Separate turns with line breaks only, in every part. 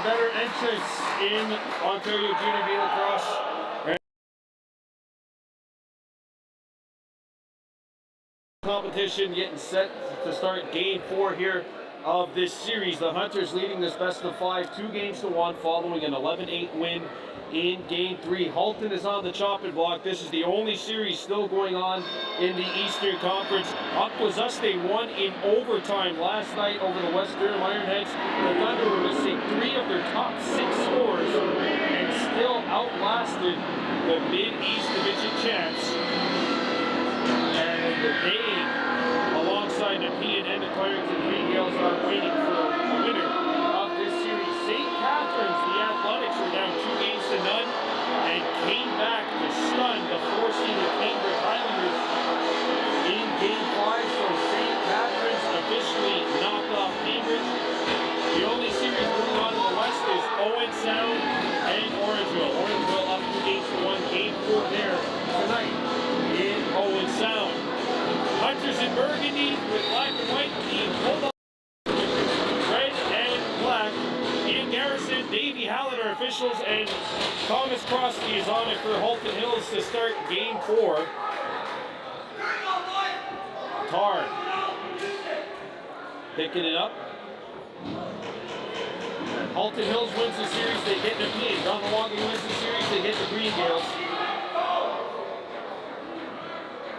better entrance in Ontario Junior B lacrosse. Competition getting set to start game 4 here of this series. The Hunters leading this best of 5, 2-1, following an 11-8 win in game 3. Halton is on the chopping block. This is the only series still going on in the Eastern Conference. Akwesasne won in overtime last night over the West Durham Ironheads. The Thunder were missing 3 of their top 6 scores and still outlasted the Mid-East Division champs. And they, alongside the P&N and Clarington Green Gales, are waiting for a winner of this series. St. Catharines, the Athletics, were down 2-0 and came back to stun the 4-seeded Cambridge Highlanders in game 5. So St. Catharines officially knocked off Cambridge. The only series moving on in the West is Owen Sound and Orangeville. Orangeville up 2-1, game 4 there tonight in Owen Sound. Hunters in burgundy with black and white, team Bulldogs red and black. Ian Garrison, Davey Hallett are officials, and Thomas Crosby is on it for Halton Hills to start game 4. Tar picking it up. Halton Hills wins the series, they get the P. Kahnawake wins the series, they get the Green Gales.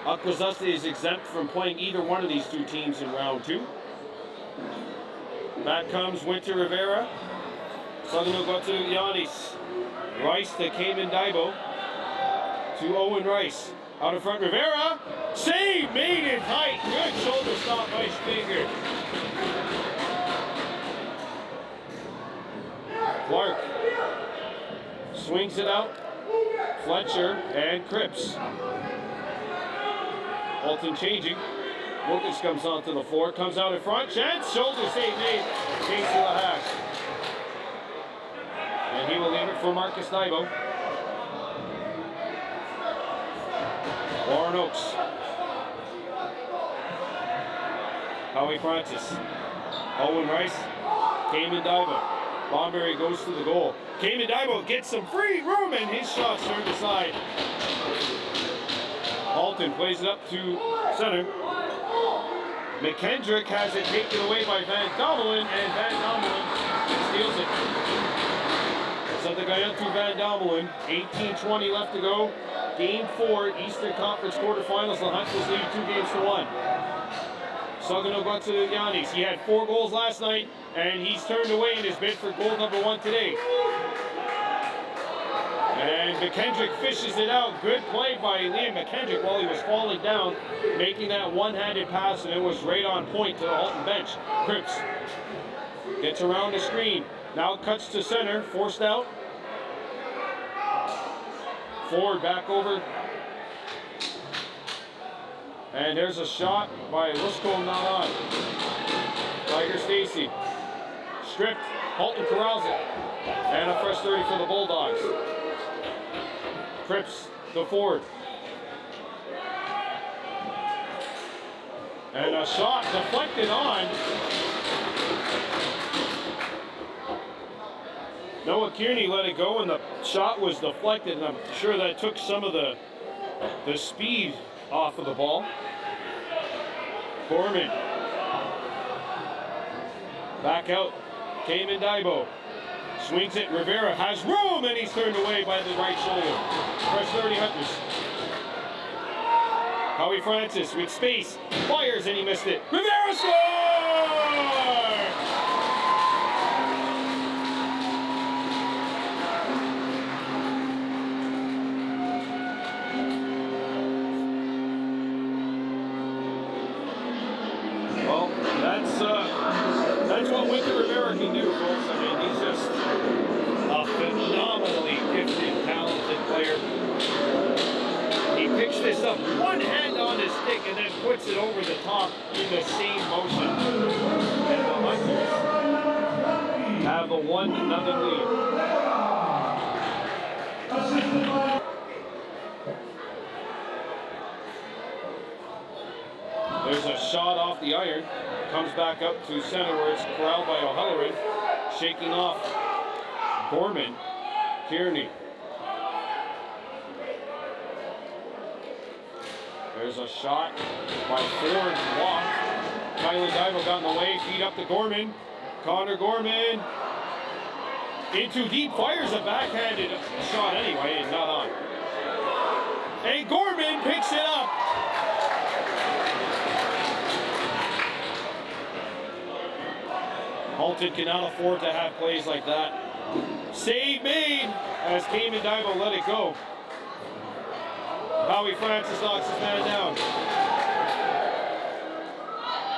Akwesasne is exempt from playing either one of these two teams in round 2. Back comes Winter Rivera. Kahnawake to Yanis. Rice to Cayman Daibo. To Owen Rice. Out in front, Rivera. Save made it tight. Good shoulder stop by Spinger. Clark swings it out. Fletcher and Cripps. Halton changing. Wilkins comes onto the floor, comes out in front. Chance, shoulder save made. Casey Lahack. And he will leave it for Marcus Daibo. Warren Oakes. Howie Francis. Owen Rice. Cayman Daibo. Bomberry goes to the goal. Cayman Daibo gets some free room and his shot's turned aside. Halton plays it up to center. McKendrick has it taken away by Van Domelin, and Van Domelin steals it. So the guy up to Van Domelin. 18-20 left to go. Game 4, Eastern Conference quarterfinals. The Hunters lead 2-1. Kahnawake to Yanis. He had 4 goals last night, and he's turned away in his bid for goal number 1 today. And McKendrick fishes it out. Good play by Liam McKendrick while he was falling down, making that one-handed pass, and it was right on point to the Halton bench. Cripps gets around the screen. Now cuts to center, forced out. Ford back over. And there's a shot by Lusco, not on. Tiger Stacy. Stripped. Halton corrals it. And a fresh 30 for the Bulldogs. Cripps to Ford. And a shot deflected on. Noah Kearney let it go, and the shot was deflected, and I'm sure that took some of the speed off of the ball. Gorman. Back out. Cayman Daibo. Swings it. Rivera has room, and he's turned away by the right shoulder. Fresh 30 Hunters. Howie Francis with space. Fires, and he missed it. Rivera scores! Well, that's what Winter Rivera can do, folks. I mean, he's just a phenomenally gifted, talented player. He picks this up, one hand on his stick, and then puts it over the top in the same motion. And the Hunters have a 1-0 lead. There's a shot off the iron. Comes back up to center where it's corralled by O'Halloran. Shaking off Gorman, Kearney. There's a shot by Ford, blocked. Tyler Dival got in the way, feed up to Gorman. Connor Gorman into deep, fires a backhanded shot anyway, and not on. And Gorman picks it up. Halton cannot afford to have plays like that. Save made as Kahnawake Dival let it go. Howie Francis knocks his man down.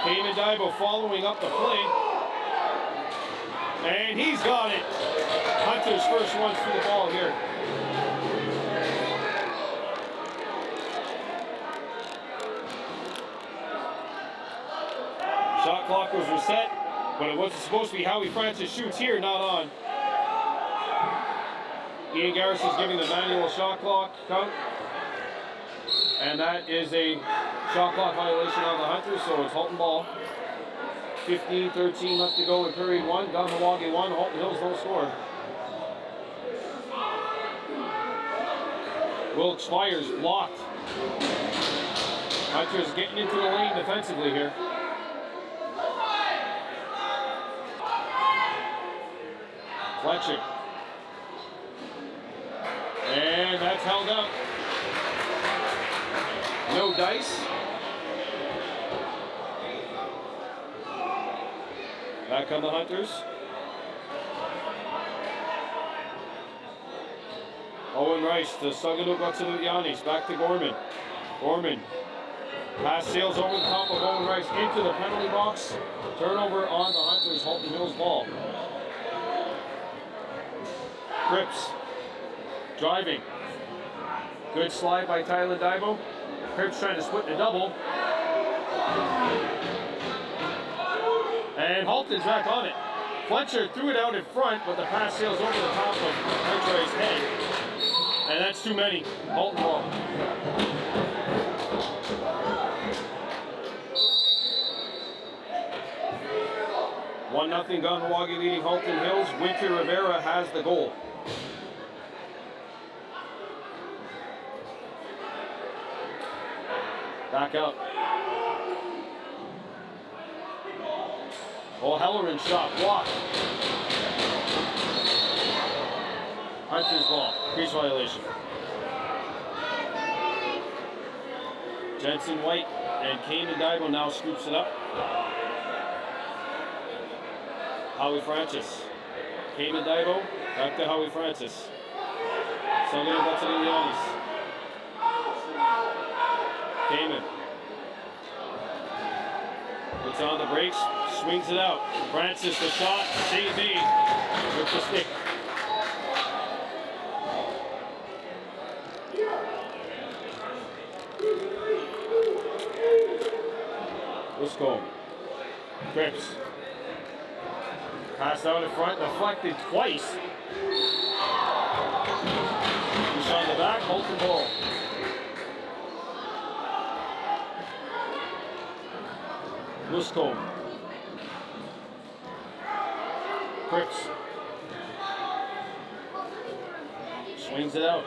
Kahnawake Dival following up the play. And he's got it. Hunter's first one through the ball here. Shot clock was reset, but it wasn't supposed to be. Howie Francis shoots here, not on. Ian Garrison's giving the manual shot clock count. And that is a shot clock violation on the Hunters, so it's Halton ball. 15-13 left to go in period 1. Kahnawake 1, Halton Hills no score. Wilkes fires, blocked. Hunters getting into the lane defensively here. Fletcher. And that's held up. No dice. Back come the Hunters. Owen Rice to Yanis. Back to Gorman. Gorman. Pass sails over the top of Owen Rice into the penalty box. Turnover on the Hunters. Halton Hills ball. Cripps. Driving. Good slide by Tyler Dival. Cripps trying to split the double. And Halton's back on it. Fletcher threw it out in front, but the pass sails over the top of Fletcher's head. And that's too many. Halton ball. One 0 Kahnawake leading Halton Hills. Winter Rivera has the goal. Back up. O'Halloran shot blocked. Hunter's ball. Crease violation. Jensen White and Kahnawake Dival now scoops it up. Howie Francis. Kahnawake Dival. Back to Howie Francis. Sangano Batsalianis. Kahnawake. Puts on the brakes, swings it out. Francis the shot, save made with the stick. Wiscombe. Cripps. Pass out in front, deflected twice. Push on the back, Halton ball. Wiscombe. Cripps. Swings it out.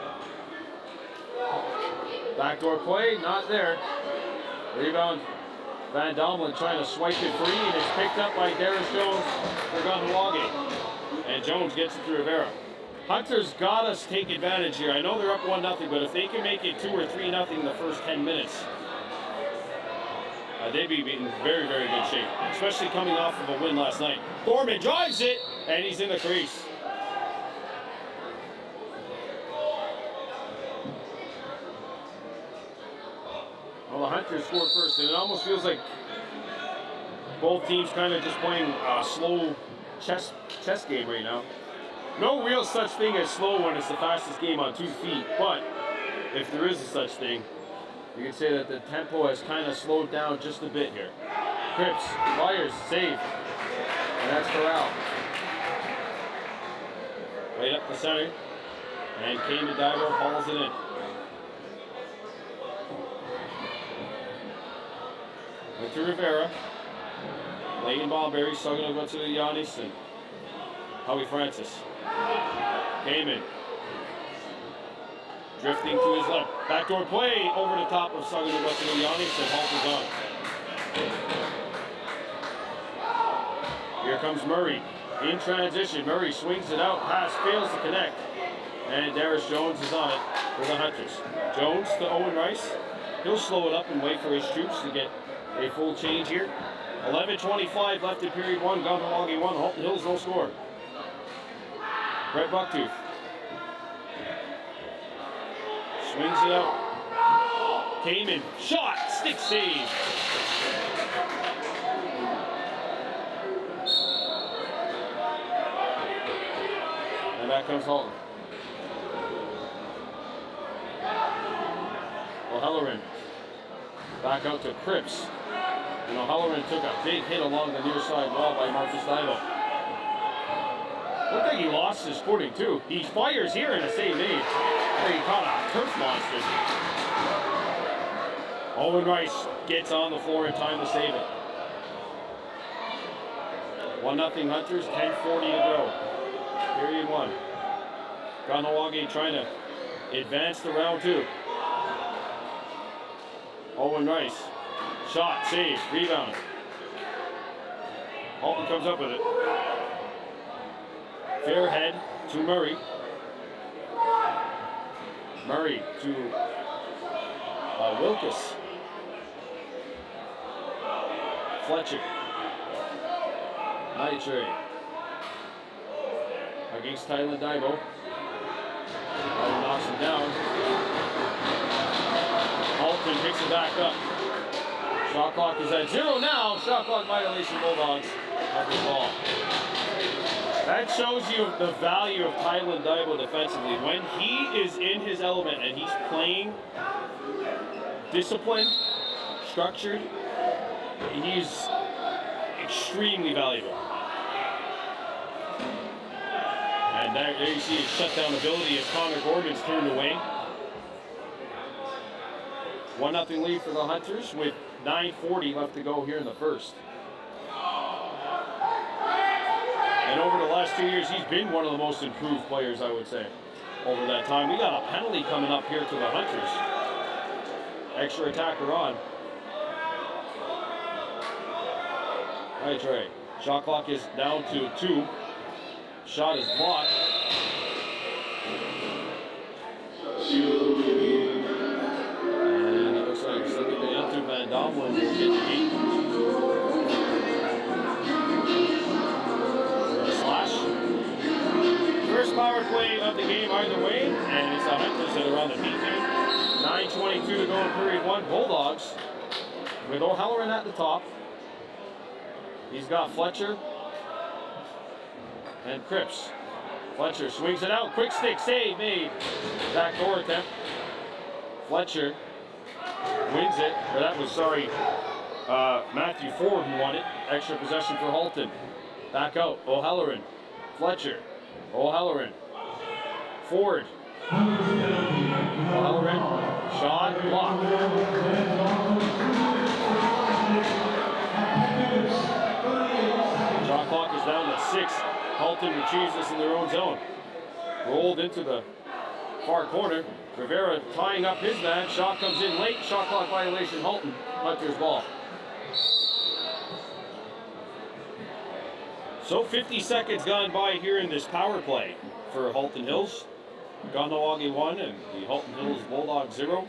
Backdoor play, not there. Rebound. Van Domlin trying to swipe it free, and it's picked up by Darius Jones for Kahnawake. And Jones gets it to Rivera. Hunters got us take advantage here. I know they're up 1-0, but if they can make it 2 or 3-0 in the first 10 minutes, they'd be in very, very good shape, especially coming off of a win last night. Gorman drives it, and he's in the crease. Well, the Hunters scored first, and it almost feels like both teams kind of just playing a slow chess game right now. No real such thing as slow when it's the fastest game on 2 feet, but if there is a such thing, you can say that the tempo has kind of slowed down just a bit here. Cripps, fires, save, and that's Corral. Right up the center, and Kahnawake Dival hauls it in. Winter Rivera, Leighton Ballberry, Sugano Batsalianis, and Howie Francis. Kamen. Drifting to his left. Backdoor play over the top of Saganu Wetsunoyanis and Halton's on. Here comes Murray. In transition, Murray swings it out. Pass fails to connect. And Darius Jones is on it for the Hunters. Jones to Owen Rice. He'll slow it up and wait for his troops to get a full change here. 11:25 left in period one. Kahnawake 1. Halton Hills no score. Brett Bucktooth. Swings it out. Kamen. Shot. Stick save. And back comes Halton. O'Halloran. Back out to Cripps. And O'Halloran took a big hit along the near side wall by Marcus Divo. Looked like he lost his footing too. He fires here and a save made. He caught a turf monster. Owen Rice gets on the floor in time to save it. 1-0 Hunters, 10:40 to go. Period one. Kahnawake trying to advance to round two. Owen Rice. Shot, save, rebound. Halton comes up with it. Fairhead to Murray. Murray to Wilkes. Fletcher. Nitre. Against Tyler Dibo. Knocks him down. Halton picks it back up. Shot clock is at 0 now. Shot clock violation, Bulldogs. Up the ball. That shows you the value of Tyler Dibo defensively. When he is in his element and he's playing disciplined, structured, he's extremely valuable. And there you see his shutdown ability as Connor Gordon's turned away. 1-0 lead for the Hunters with 9:40 left to go here in the first. And over the last 2 years, he's been one of the most improved players, I would say, over that time. We got a penalty coming up here to the Hunters. Extra attacker on. Right, Trey. Shot clock is down to 2. Shot is blocked. And it looks like Van Domlin will get the heat. First power play of the game either way, and it's the Hunters that are on the beat here. 9:22 to go in period one. Bulldogs with O'Halloran at the top. He's got Fletcher and Cripps. Fletcher swings it out. Quick stick save made. Backdoor attempt. Fletcher wins it. Or that was, Matthew Ford who won it. Extra possession for Halton. Back out. O'Halloran. Fletcher. O'Halloran. Ford. O'Halloran. Shot blocked. Shot clock is down to 6. Halton retrieves this in their own zone. Rolled into the far corner. Rivera tying up his man. Shot comes in late. Shot clock violation. Halton. Hunter's ball. So 50 seconds gone by here in this power play for Halton Hills. Kahnawake 1 and the Halton Hills Bulldogs 0.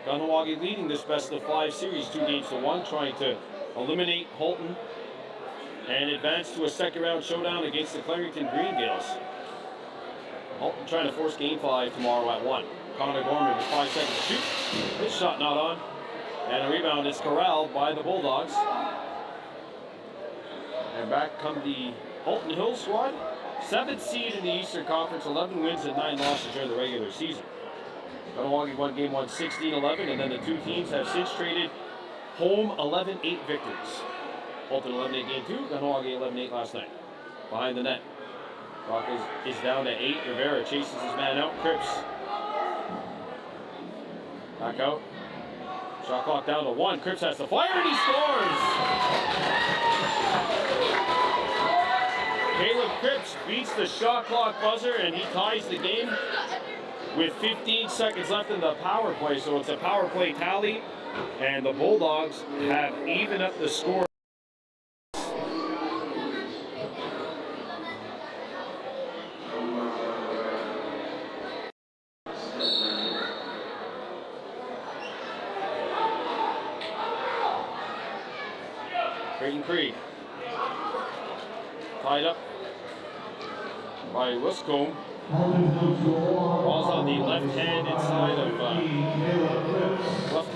Kahnawake leading this best of 5 series 2-1, trying to eliminate Halton and advance to a second round showdown against the Clarington Greengales. Halton trying to force game 5 tomorrow at 1. Connor Gorman with 5 seconds to shoot. His shot not on. And a rebound is corralled by the Bulldogs. And back come the Halton Hills squad. 7th seed in the Eastern Conference, 11 wins and 9 losses during the regular season. Kahnawake won game 1 16-11, and then the two teams have since traded home 11-8 victories. Halton 11-8 game 2, Kahnawake 11-8 last night. Behind the net. Clock is down to 8. Rivera chases his man out. Cripps. Back out. Shot clock down to 1. Cripps has to fire and he scores! Caleb Cripps beats the shot clock buzzer and he ties the game with 15 seconds left in the power play. So it's a power play tally, and the Bulldogs have evened up the score. Creighton Creek tied up by Wiscombe. Ball's on the left-handed side of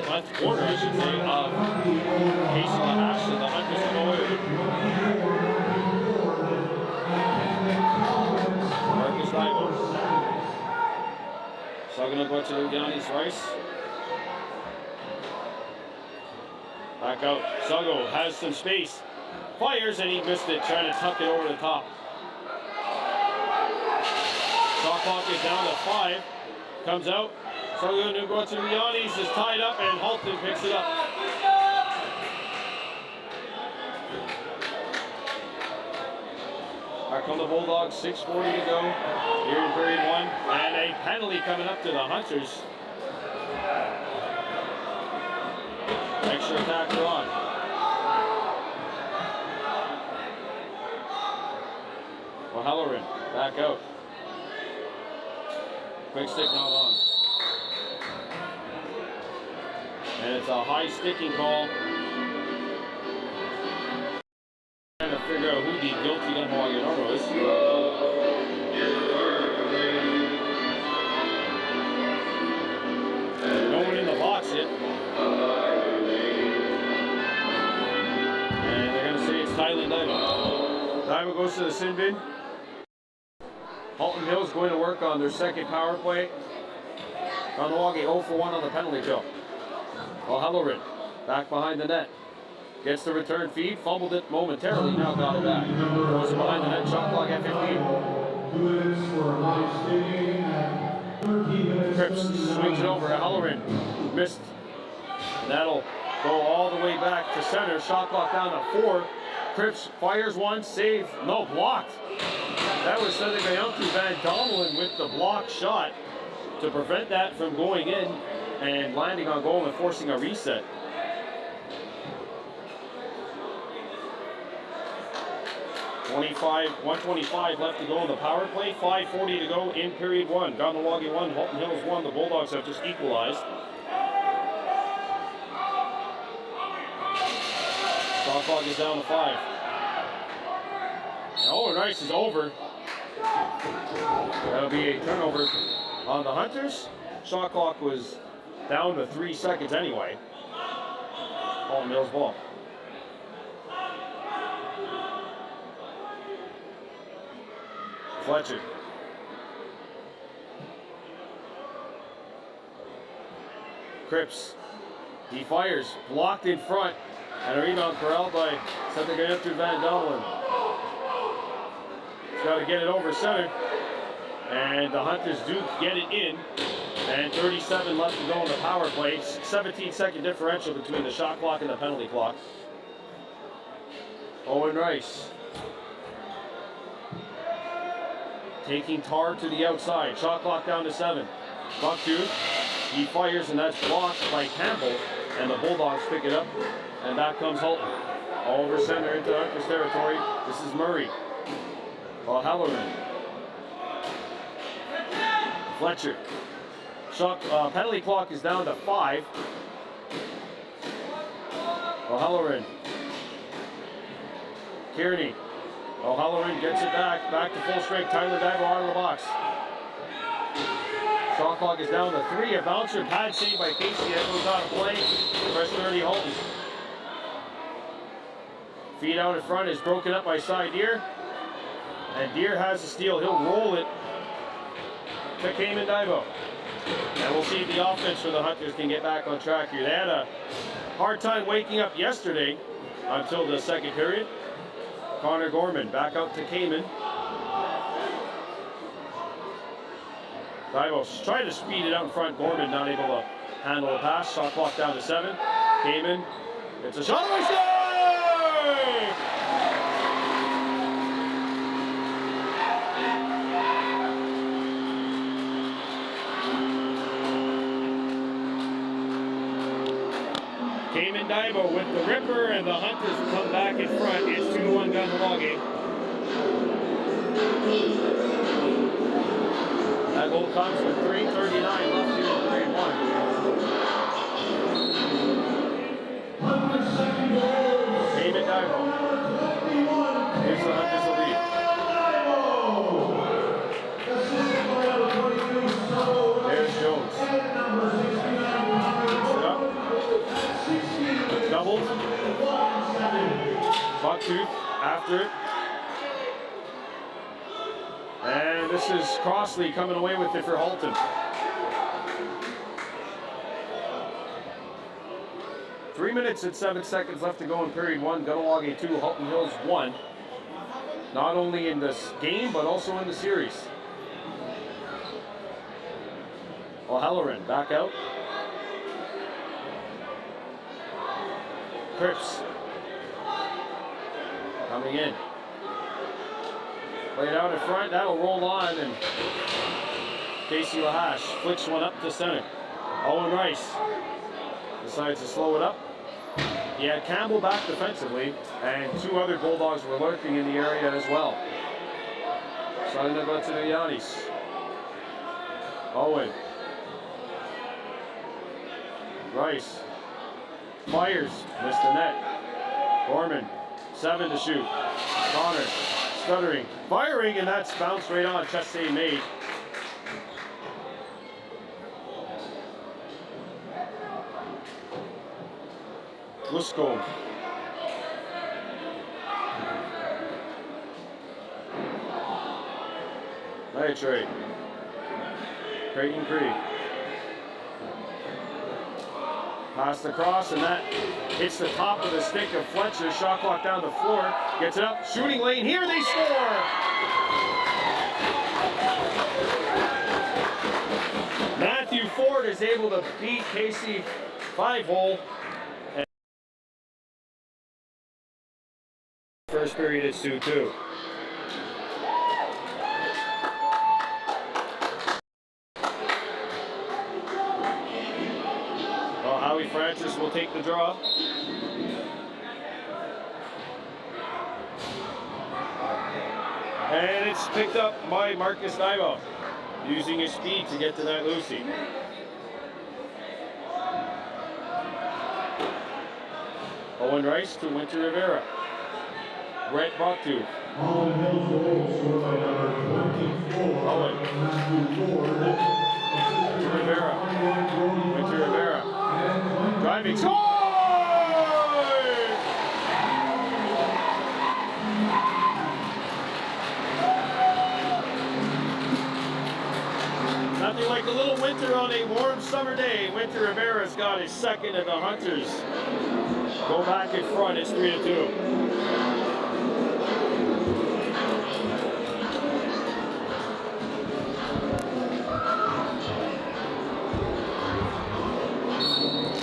left corner, I should say, of Casey Ashton. The Hunters come away with it. Marcus Diamond. Sugging a bunch of Giannis Rice. Back out. Suggo has some space. Fires and he missed it, trying to tuck it over the top. Shot clock is down to 5. Comes out. Suggo to go to Giannis is tied up and Halton picks it up. Back on the Bulldogs, 6:40 to go here in period 1. And a penalty coming up to the Hunters. Extra attacker on. O'Halloran back out. Quick stick not on. And it's a high sticking call. Trying to figure out who the guilty Kahnawake Normal is. No one in the box yet. And they're going to say it's Tyler Diamond. Diamond goes to the sin bin. Halton Hills going to work on their second power play. Kahnawake 0 for 1 on the penalty kill. O'Halloran back behind the net. Gets the return feed, fumbled it momentarily, now got it back. Goes behind the net, shot clock at 15. Cripps swings it over. O'Halloran missed. That'll go all the way back to center. Shot clock down to 4. Cripps fires one, save, no, blocked. That was sending out to Van Domelen with the block shot to prevent that from going in and landing on goal and forcing a reset. $125 left to go in the power play. 5:40 to go in period 1. Kahnawake 1, Halton Hills 1. The Bulldogs have just equalized. Shot clock is down to 5. And Owen Rice is over. That'll be a turnover on the Hunters. Shot clock was down to 3 seconds anyway. Halton Hills ball. Fletcher. Cripps. He fires. Blocked in front. And a rebound corralled by something going up to Van Domelen. He's got to get it over center. And the Hunters do get it in. And 37 left to go in the power play. 17-second differential between the shot clock and the penalty clock. Owen Rice. Taking Tar to the outside. Shot clock down to 7. Bucktooth. He fires and that's blocked by Campbell. And the Bulldogs pick it up. And back comes Halton. Over center into Hunters territory. This is Murray. O'Halloran. Fletcher. Shot, penalty clock is down to 5. O'Halloran. Kearney. O'Halloran gets it back to full strength. Tyler Divo out of the box. Shot clock is down to 3. A bouncer pad save by Casey that goes out of play. Fresh 30 Halton. Feed out in front is broken up by Cy Deer. And Deer has the steal. He'll roll it to Kamen Divo. And we'll see if the offense for the Hunters can get back on track here. They had a hard time waking up yesterday until the second period. Connor Gorman back out to Kamen. Divo trying to speed it out in front. Gorman not able to handle the pass. Shot clock down to 7. Kamen. It's a shot. Damon Dibo with the ripper, and the Hunters come back in front. It's 2-1 down the ball game. That goal comes with 3:39 left here in period one. Damon Dibo. Here's the Hunters the lead. There's Jones. Doubled. Bucktooth after it. And this is Crossley coming away with it for Halton. 3 minutes and 7 seconds left to go in period one. Kahnawake 2, Halton Hills 1. Not only in this game, but also in the series. O'Halloran back out. Cripps coming in. Played out in front, that'll roll on, and Casey Lahash flicks one up to center. Owen Rice decides to slow it up. He had Campbell back defensively, and 2 other Bulldogs were lurking in the area as well. Signing about to the Yannis. Owen. Rice. Fires, missed the net. Gorman, 7 to shoot. Connor, stuttering, firing, and that's bounced right on. Chest save made. Wisco. Nitrate. Creighton Creek. Pass across, and that hits the top of the stick of Fletcher. Shot clock down the floor. Gets it up. Shooting lane. Here they score! Matthew Ford is able to beat Casey 5-hole. First period is 2-2. Howie Francis will take the draw. And it's picked up by Marcus Dibo, using his speed to get to that Lucy. Owen Rice to Winter Rivera. Brett Bucktooth. Owen. Rivera. Winter Rivera. Driving. Score! Nothing like a little winter on a warm summer day. Winter Rivera's got his second, and the Hunters go back in front. It's 3-2.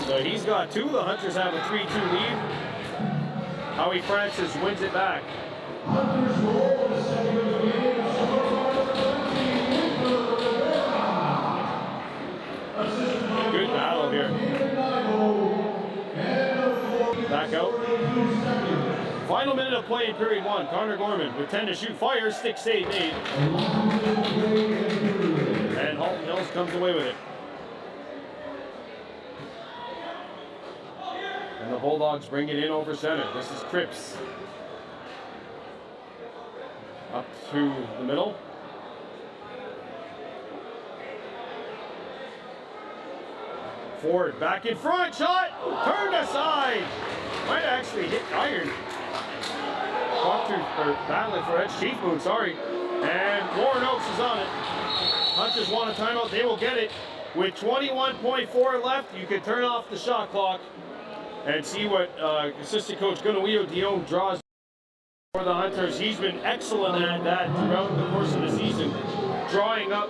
So he's got 2. The Hunters have a 3-2 lead. Howie Francis wins it back. Good battle here. Back out. Final minute of play in period 1. Connor Gorman with 10 to shoot. Fire. Stick save made. And Halton Hills comes away with it. And the Bulldogs bring it in over center. This is Cripps. Up to the middle. Ford back in front. Shot! Turned aside! Might actually hit iron. Battling for it. Chief Moon, sorry. And Warren Oaks is on it. Hunters want a timeout. They will get it. With 21.4 left, you can turn off the shot clock and see what assistant coach Gunnawio Dion draws for the Hunters. He's been excellent at that throughout the course of the season, drawing up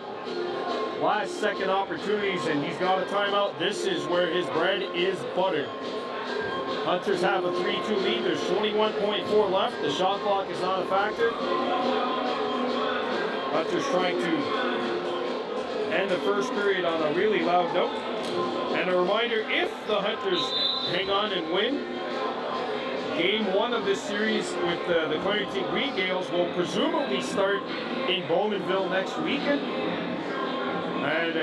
last-second opportunities, and he's got a timeout. This is where his bread is buttered. Hunters have a 3-2 lead. There's 21.4 left. The shot clock is not a factor. Hunters trying to end the first period on a really loud note. And a reminder, if the Hunters hang on and win. Game 1 of this series with the Clarington Green Gales will presumably start in Bowmanville next weekend. And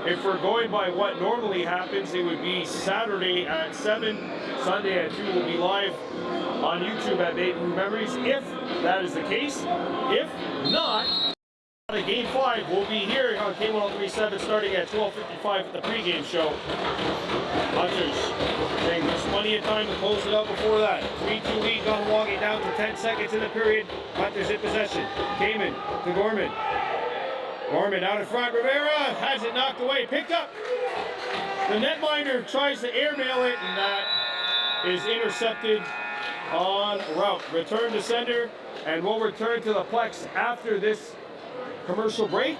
if we're going by what normally happens, it would be Saturday at 7, Sunday at 2. We'll be live on YouTube at Maple Memories, if that is the case. If not, Game 5 will be here on K1037 starting at 12:55 at the pregame show. Hunters saying there's plenty of time to close it up before that. 3-2 lead, Kahnawake down to 10 seconds in the period. Hunters in possession. Kamen to Gorman. Gorman out in front. Rivera has it knocked away. Picked up. The netminder tries to airmail it, and that is intercepted on route. Return to sender, and we'll return to the Plex after this commercial break.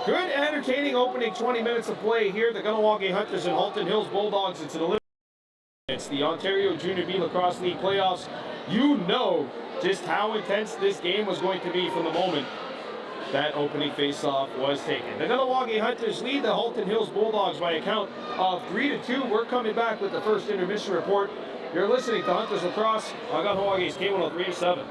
Good, entertaining opening 20 minutes of play here. The Kahnawake Hunters and Halton Hills Bulldogs. It's the Ontario Junior B Lacrosse League playoffs. You know just how intense this game was going to be from the moment that opening face-off was taken. The Kahnawake Hunters lead the Halton Hills Bulldogs by a count of 3-2. We're coming back with the first intermission report. You're listening to Hunters Lacrosse on Kahnawake's K1037.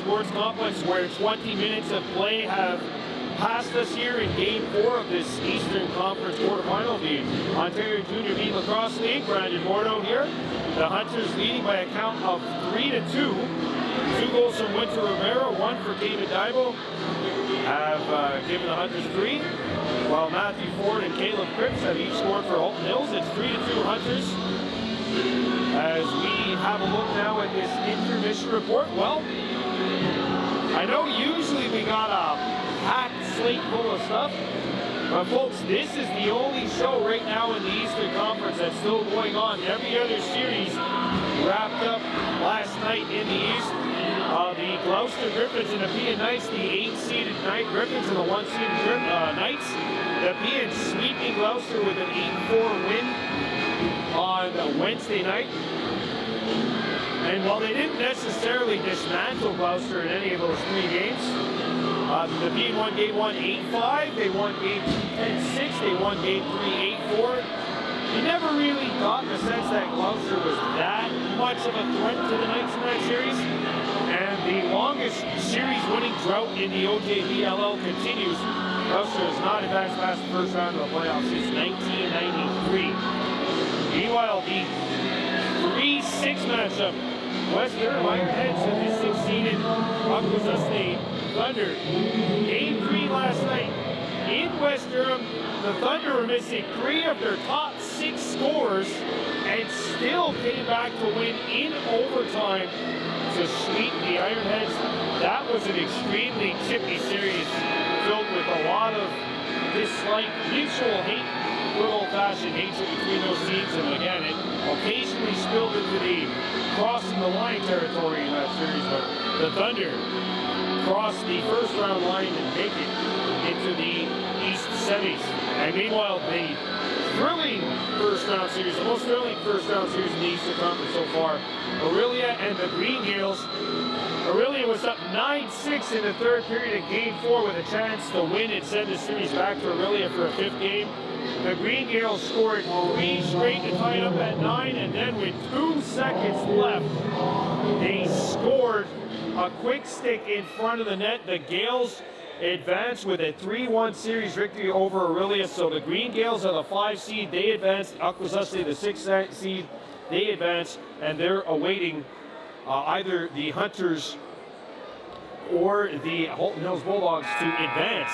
Sports Complex, where 20 minutes of play have passed us here in Game 4 of this Eastern Conference quarterfinal. The Ontario Junior Beat Lacrosse League, Brandon Mordo here. The Hunters leading by a count of 3-2. 2 goals from Winter Rivera, 1 for David Daibo, have given the Hunters 3, while Matthew Ford and Caleb Cripps have each scored for Halton Hills. It's 3-2 Hunters. As we have a look now at this intermission report, well, I know usually we got a packed slate full of stuff, but folks, this is the only show right now in the Eastern Conference that's still going on. Every other series wrapped up last night in the East. The Gloucester Griffins and the Pean Knights, the 8-seeded Griffins and the 1-seeded Knights. The Pean sweeping Gloucester with an 8-4 win on Wednesday night. And while they didn't necessarily dismantle Gloucester in any of those 3 games, the Pean won Game 1 8-5, they won Game 2 10-6, they won Game 3 8-4. You never really got the sense that Gloucester was that much of a threat to the Knights in that series. And the longest series winning drought in the OJBLL continues. Gloucester has not advanced past the first round of the playoffs since 1993. Meanwhile, the 3-6 matchup, West Durham Ironheads and the 6-seeded Akwesasne Thunder. Game 3 last night in West Durham. The Thunder were missing 3 of their top 6 scorers and still came back to win in overtime to sweep the Ironheads. That was an extremely chippy series filled with a lot of dislike, mutual hate, good old-fashioned hatred between those teams, and again, it occasionally spilled into the crossing the line territory in that series, but the Thunder crossed the first round line and make it into the East semis. And meanwhile, the thrilling first round series, the most thrilling first round series in the Eastern Conference so far, Orillia and the Green Gales. Orillia was up 9-6 in the third period of Game 4 with a chance to win and send the series back to Orillia for a 5th game. The Green Gales scored 3 straight to tie it up at 9, and then with 2 seconds left, they scored a quick stick in front of the net. The Gales advanced with a 3-1 series victory over Orillia. So the Green Gales are the 5 seed. They advanced. Akwesasne, the 6 seed, they advanced, and they're awaiting either the Hunters or the Halton Hills Bulldogs to advance.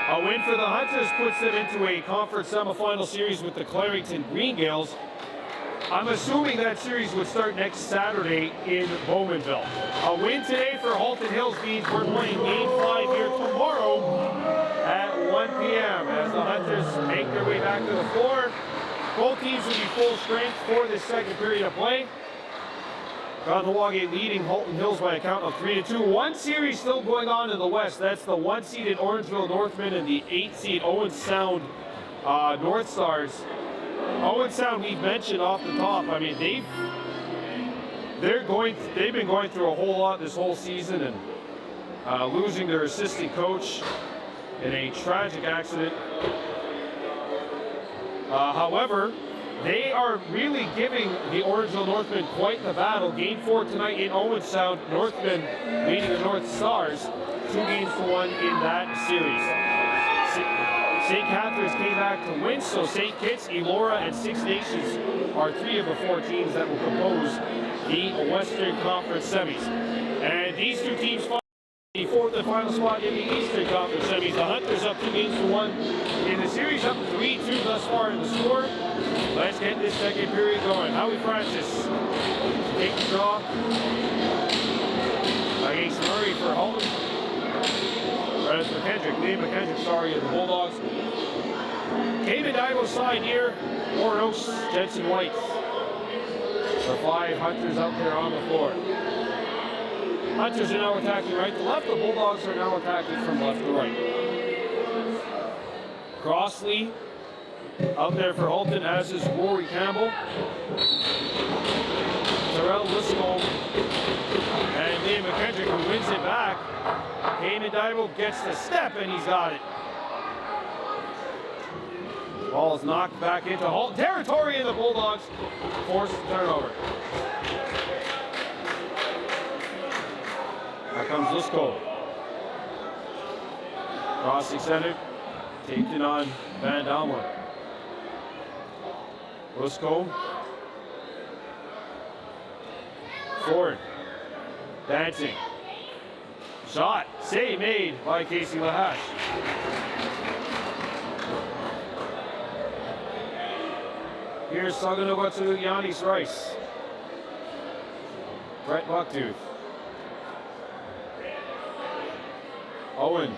A win for the Hunters puts them into a conference semifinal series with the Clarington Green Gales. I'm assuming that series would start next Saturday in Bowmanville. A win today for Halton Hills means we're playing Game 5 here tomorrow at 1 p.m. as the Hunters make their way back to the floor. Both teams will be full strength for this second period of play. Kahnawake leading Halton Hills by a count of 3-2. One series still going on in the West. That's the 1-seeded Orangeville Northmen and the 8-seed Owen Sound North Stars. Owen Sound, we've mentioned off the top. I mean, they've been going through a whole lot this whole season, and losing their assistant coach in a tragic accident. However, they are really giving the Orangeville Northmen quite the battle. Game 4 tonight in Owen Sound. Northmen leading the North Stars 2-1 in that series. St. Catharines came back to win, so St. Kitts, Elora, and Six Nations are 3 of the 4 teams that will compose the Western Conference semis. And these 2 teams fight for the final spot in the Eastern Conference semis. The Hunters up 2-1 in the series, up 3-2 thus far in the score. Let's get this second period going. Howie Francis takes the draw against Murray for Halton. Liam McKendrick, of the Bulldogs. David Ivo's side here, Warren Oaks, Jensen White. The 5 Hunters out there on the floor. Hunters are now attacking right to left. The Bulldogs are now attacking from left to right. Crossley out there for Halton, as is Rory Campbell. Terrell Liscombe and Liam McKendrick, who wins it back. Damon Divo gets the step, and he's got it. Ball is knocked back into Halton territory, and the Bulldogs force the turnover. Here comes Lusko. Crossing center. Taped in on Van Domlin. Lusko. Ford. Dancing. Shot. Save made by Casey Lahash. Here's Saganogatu Yanis Rice. Brett Bucktooth. Owen.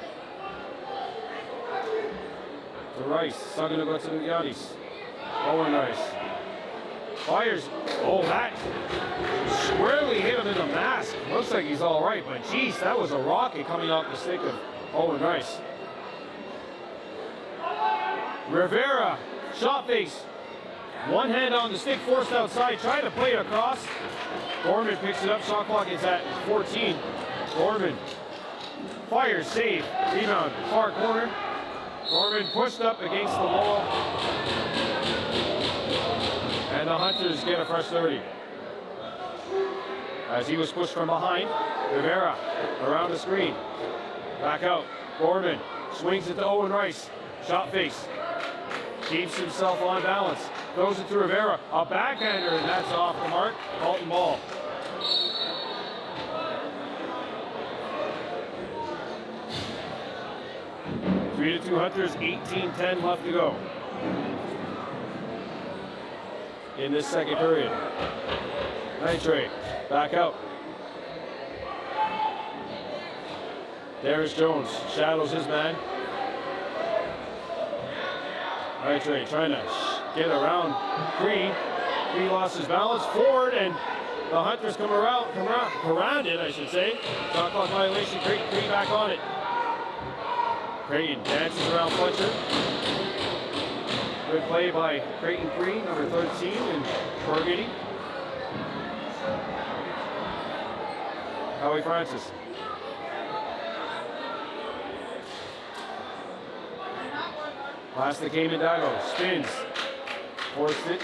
To Rice. Saganogatu Yanis. Owen Rice. Fires. Oh, that squarely hit him in the mask. Looks like he's all right, but geez, that was a rocket coming off the stick of Owen Rice. Rivera. Shot face. One hand on the stick, forced outside, trying to play it across. Gorman picks it up, shot clock is at 14. Gorman fires, save, rebound, far corner. Gorman pushed up against the wall. And the Hunters get a fresh 30. As he was pushed from behind, Rivera around the screen. Back out, Gorman swings it to Owen Rice. Shot face, keeps himself on balance. Throws it to Rivera, a backhander, and that's off the mark. Halton ball. Three to 2 Hunters, 18-10 left to go in this second period. Nitre, back out. Darius Jones shadows his man. Nitre trying to get around Cree. Cree lost his balance. Ford and the Hunters come around it, I should say. Shot clock violation. Cree back on it. Creighton dances around Fletcher. Good play by Creighton Cree, number 13, and corrugating. Howie Francis. Pass to Cayman Dago. Spins. Forced it.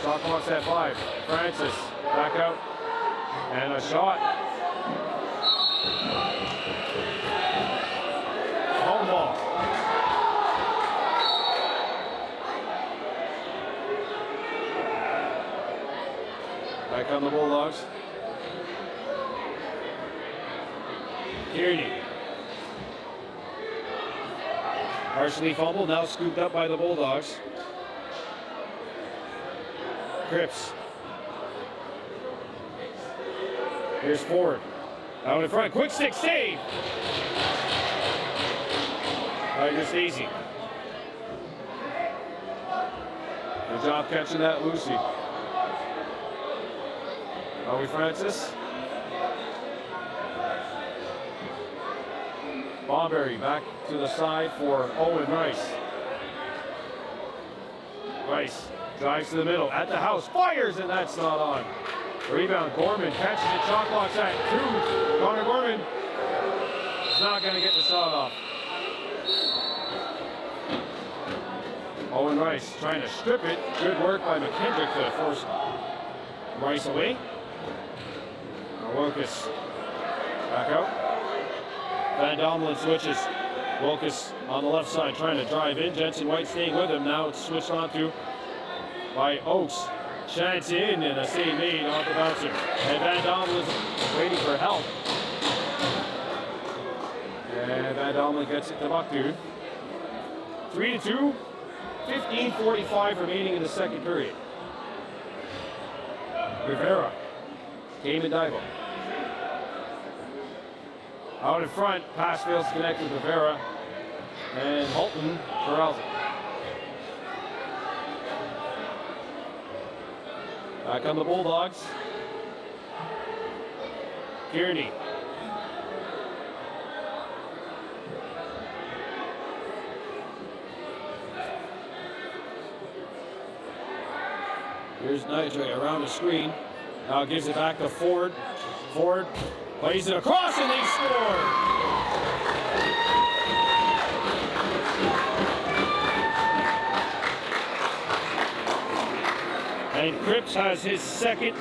Shot clock's at 5. Francis back out. And a shot. Home ball. Back on the Bulldogs. Kearney. Partially fumbled, now scooped up by the Bulldogs. Cripps. Here's Ford. Out in front, quick stick save! Tiger Stacey. Good job catching that, Lucy. Howie Francis. Bomberry back to the side for Owen Rice. Rice drives to the middle, at the house, fires, and that's not on. Rebound, Gorman catches it, shot clock's at 2. Connor Gorman is not going to get the shot off. Owen Rice trying to strip it. Good work by McKendrick to force Rice away. Wilkes back out. Van Domlin switches. Wilkes on the left side trying to drive in. Jensen White staying with him. Now it's switched on to by Oakes. Chance in and a save made off the bouncer. And Van Domlin's waiting for help. And Van Domlin gets it to Bucktooth. 3 to 2. 15:45 remaining in the second period. Rivera. Cayman Divo. Out in front, pass fails to connect with Rivera. And Halton corrals it. Back on the Bulldogs. Kearney. Here's Nitre around the screen. Now gives it back to Ford. Ford plays it across and they score! And Cripps has his second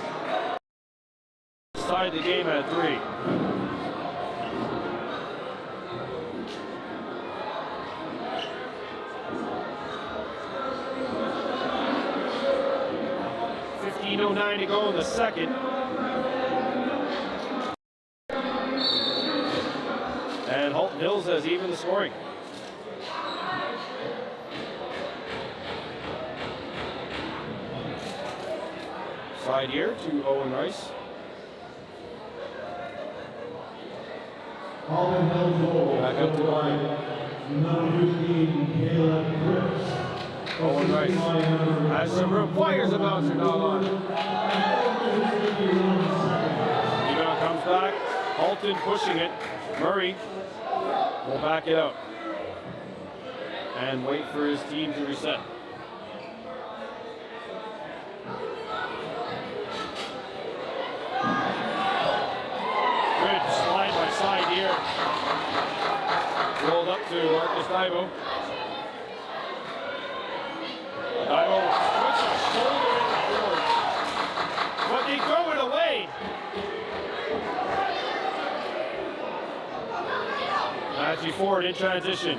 side of the game at 3. 13:09 to go in the second. And Halton Hills has even the scoring. Side here to Owen Rice. Back up to line. Owen Rice has some room. Fires a bouncer dog on. Rebound comes back. Halton pushing it. Murray will back it out and wait for his team to reset. Good slide by side here. Rolled up to Marcus Divo. Divo puts a shoulder in the board, but they throw it away. Matthew Ford in transition.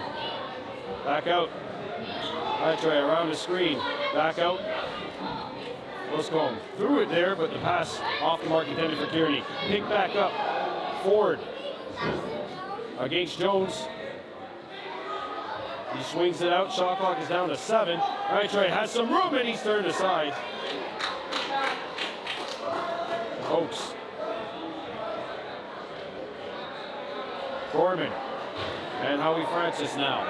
Back out. That's right, around the screen. Back out. Loscombe threw it there, but the pass off the mark intended for Kearney. Pick back up. Ford against Jones. He swings it out. Shot clock is down to 7. Right, has some room and he's turned aside. Oakes. Gorman. And Howie Francis now.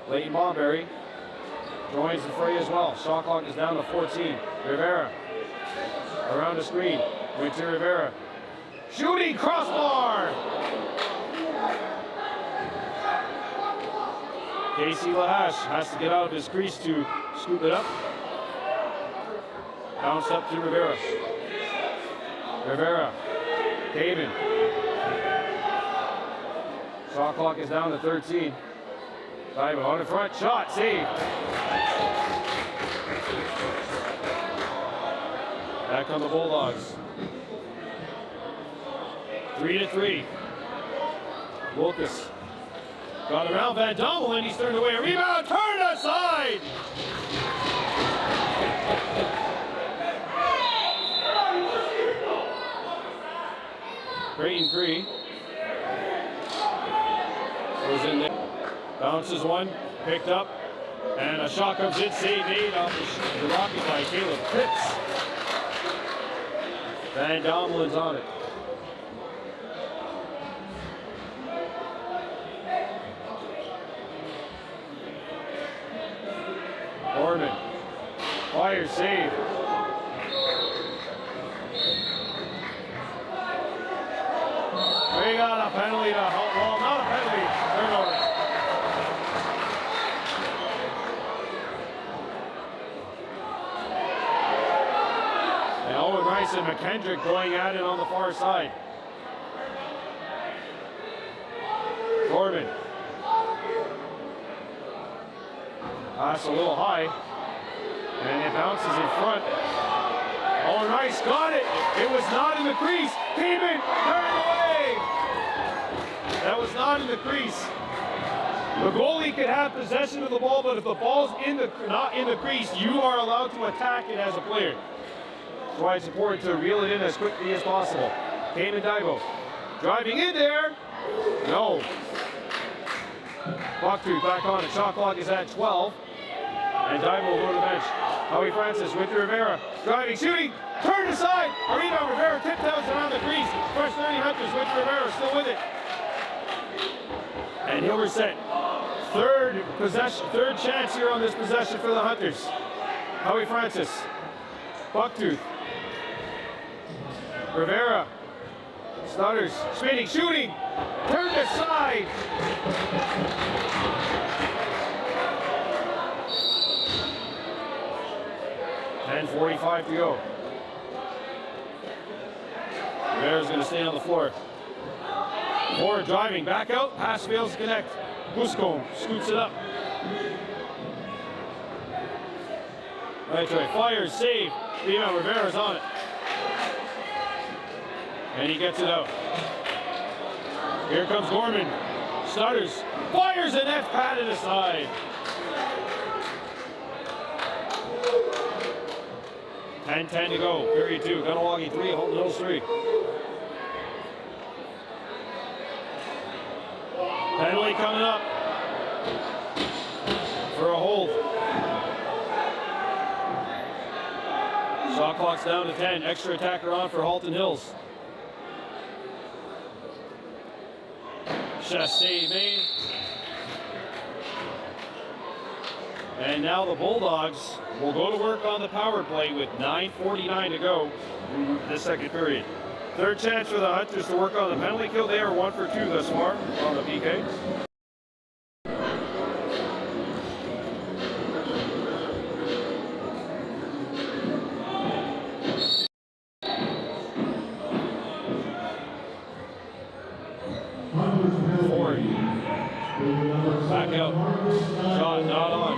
Leighton Barberry joins the fray as well. Shot clock is down to 14. Rivera around the screen. Went to Rivera. Shooting crossbar! Casey Lahash has to get out of his crease to scoop it up. Bounce up to Rivera. Rivera. Caven. Shot clock is down to 13. Divo on the front, shot, save. Back on the Bulldogs. 3-3. Wilkes got around Van Dommelen, he's turned away. A rebound, turned aside! Creighton Cree goes in there. Bounces one, picked up, and a shot comes in, save made off the Rocket by Caleb Pitts. Van Dommelen's on it. Orman, fire save. We got a penalty to Halton. Well, not a penalty, turnover. And Owen Rice and McKendrick going at it on the far side. Corbin. Pass a little high. And it bounces in front. Owen Rice got it. It was not in the crease. Came in, turned away. That was not in the crease. The goalie could have possession of the ball, but if the ball's not in the crease, you are allowed to attack it as a player. That's why it's important to reel it in as quickly as possible. Kane and Divo driving in there. No. Bucktooth back on it. Shot clock is at 12. And Divo will go to the bench. Howie Francis with Rivera. Driving, shooting, turned aside. A rebound, Rivera tiptoes around the crease. First 30 Hunters with Rivera, still with it. And he'll reset. Third possession, third chance here on this possession for the Hunters. Howie Francis. Bucktooth. Rivera. Stutters, spinning, shooting, turned aside. And 45 to go. Rivera's going to stay on the floor. Ford driving, back out, pass fails to connect. Buscombe scoots it up. Right, fires, save. Rebound, Rivera's on it. And he gets it out. Here comes Gorman. Stutters, fires, and that's patted aside. 10-10 to go. Period 2. Kahnawake 3, Halton Hills 3. Penalty coming up for a hold. Shot clock's down to 10. Extra attacker on for Halton Hills. Chassé made. And now the Bulldogs will go to work on the power play with 9:49 to go in the second period. Third chance for the Hunters to work on the penalty kill. They are 1 for 2 thus far on the PK. Forward. Back out. Shot not on.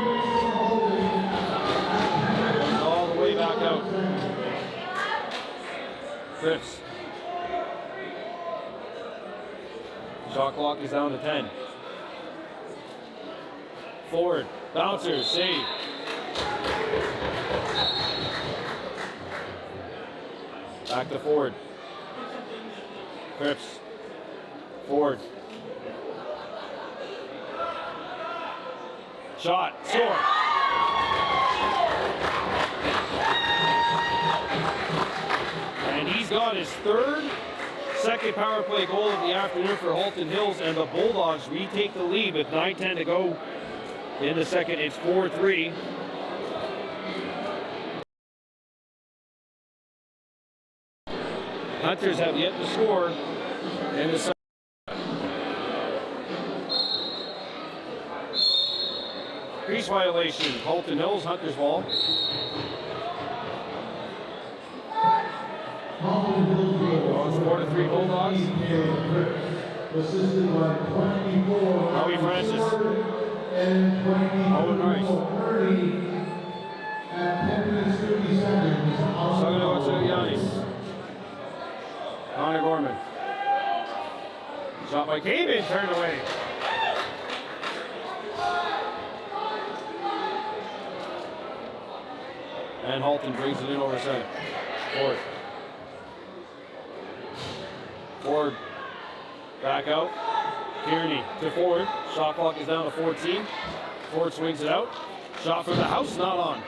All the way back out. Cripps. Shot clock is down to 10. Forward. Bouncer. Save. Back to forward. Cripps. Forward. Shot. Score. And he's got his second power play goal of the afternoon for Halton Hills, and the Bulldogs retake the lead with 9:10 to go in the second. It's 4-3. Hunters have yet to score in the second. Crease violation. Halton Hills, Hunters ball. It's 4-3 Bulldogs.
Assisted by 24.
Howie Francis.
And 24.
Owen Rice.
30 at 10 minutes 50 seconds.
Sagano Yanis. Connor Gorman. Shot by Kahnawake, turned away. And Halton brings it in over center. Forward. Forward. Back out. Kearney to forward. Shot clock is down to 14. Forward swings it out. Shot from the house, not on.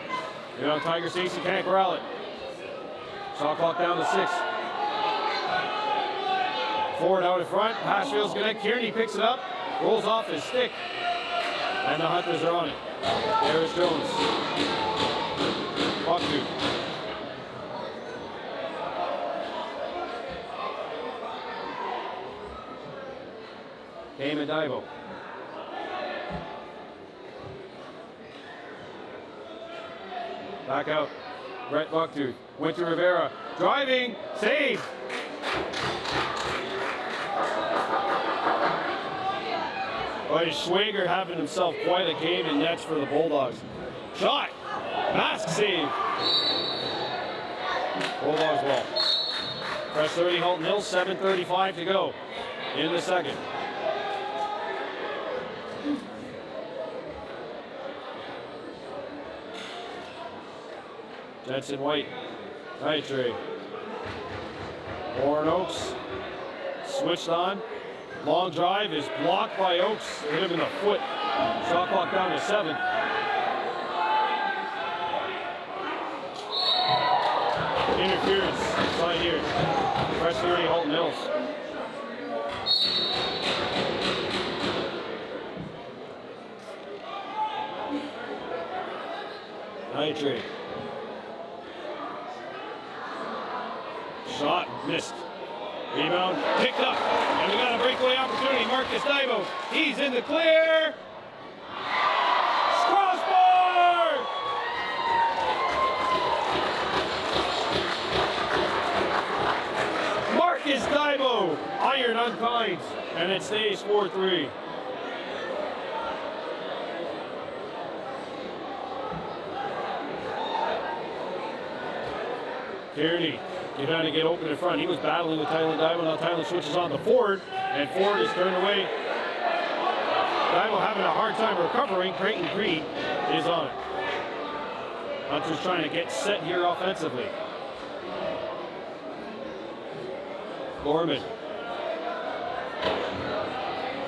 You know, Tiger Stacy can't corral it. Shot clock down to 6. Forward out in front. Pass fails connect. Kearney picks it up. Rolls off his stick. And the Hunters are on it. There's Jones. Bucktooth. Cayman Divo. Back out. Brett Bucktooth. Winter Rivera. Driving. Save. Boy, Schwager having himself quite a game in nets for the Bulldogs. Shot. Mask save. Bulldogs ball. Press 30 Halton Hills. 7:35 to go in the second. Jensen White, Nitre. Warren Oakes, switched on. Long drive is blocked by Oakes. Hit him in the foot. Shot clock down to 7. Interference, side here. Press 30, Halton Hills. Nitre. Shot missed. Rebound picked up. And we got a breakaway opportunity. Marcus Divo. He's in the clear. Crossbar! Marcus Divo. Iron unkind. And it stays 4-3. Kearney. You're trying to get open in front. He was battling with Tyler Divo. Now Tyler switches on to Ford, and Ford is turned away. Divo having a hard time recovering. Creighton Creed is on it. Hunter's trying to get set here offensively. Gorman.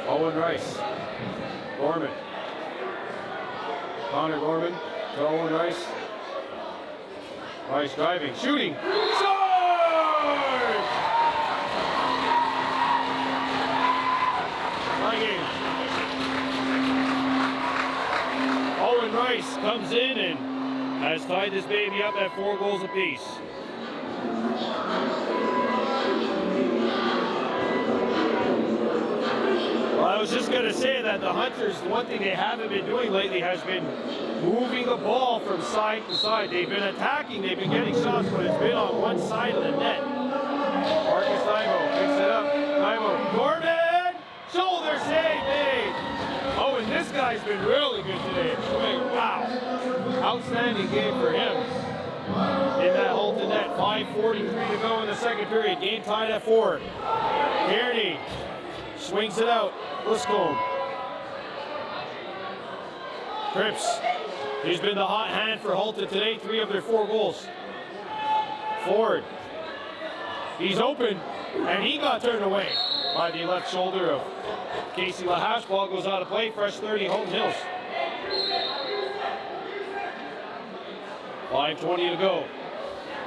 Owen Rice. Gorman. Connor Gorman to Owen Rice. Rice driving, shooting. Scores! Tie game. Owen Rice comes in and has tied this baby up at 4 goals apiece. Well, I was just going to say that the Hunters, one thing they haven't been doing lately has been moving the ball from side to side. They've been attacking, they've been getting shots, but it's been on one side of the net. Marcus Dymo picks it up. Dymo, Gorman! Shoulder save made! Oh, and this guy's been really good today. Wow. Outstanding game for him. In that Halton net. 5:43 to go in the second period. Game tied at 4. Kearney swings it out. Liscombe. Cripps. He's been the hot hand for Halton today. 3 of their 4 goals. Ford. He's open, and he got turned away by the left shoulder of Casey Lahash. Ball goes out of play. Fresh 30, Halton Hills. 5:20 to go.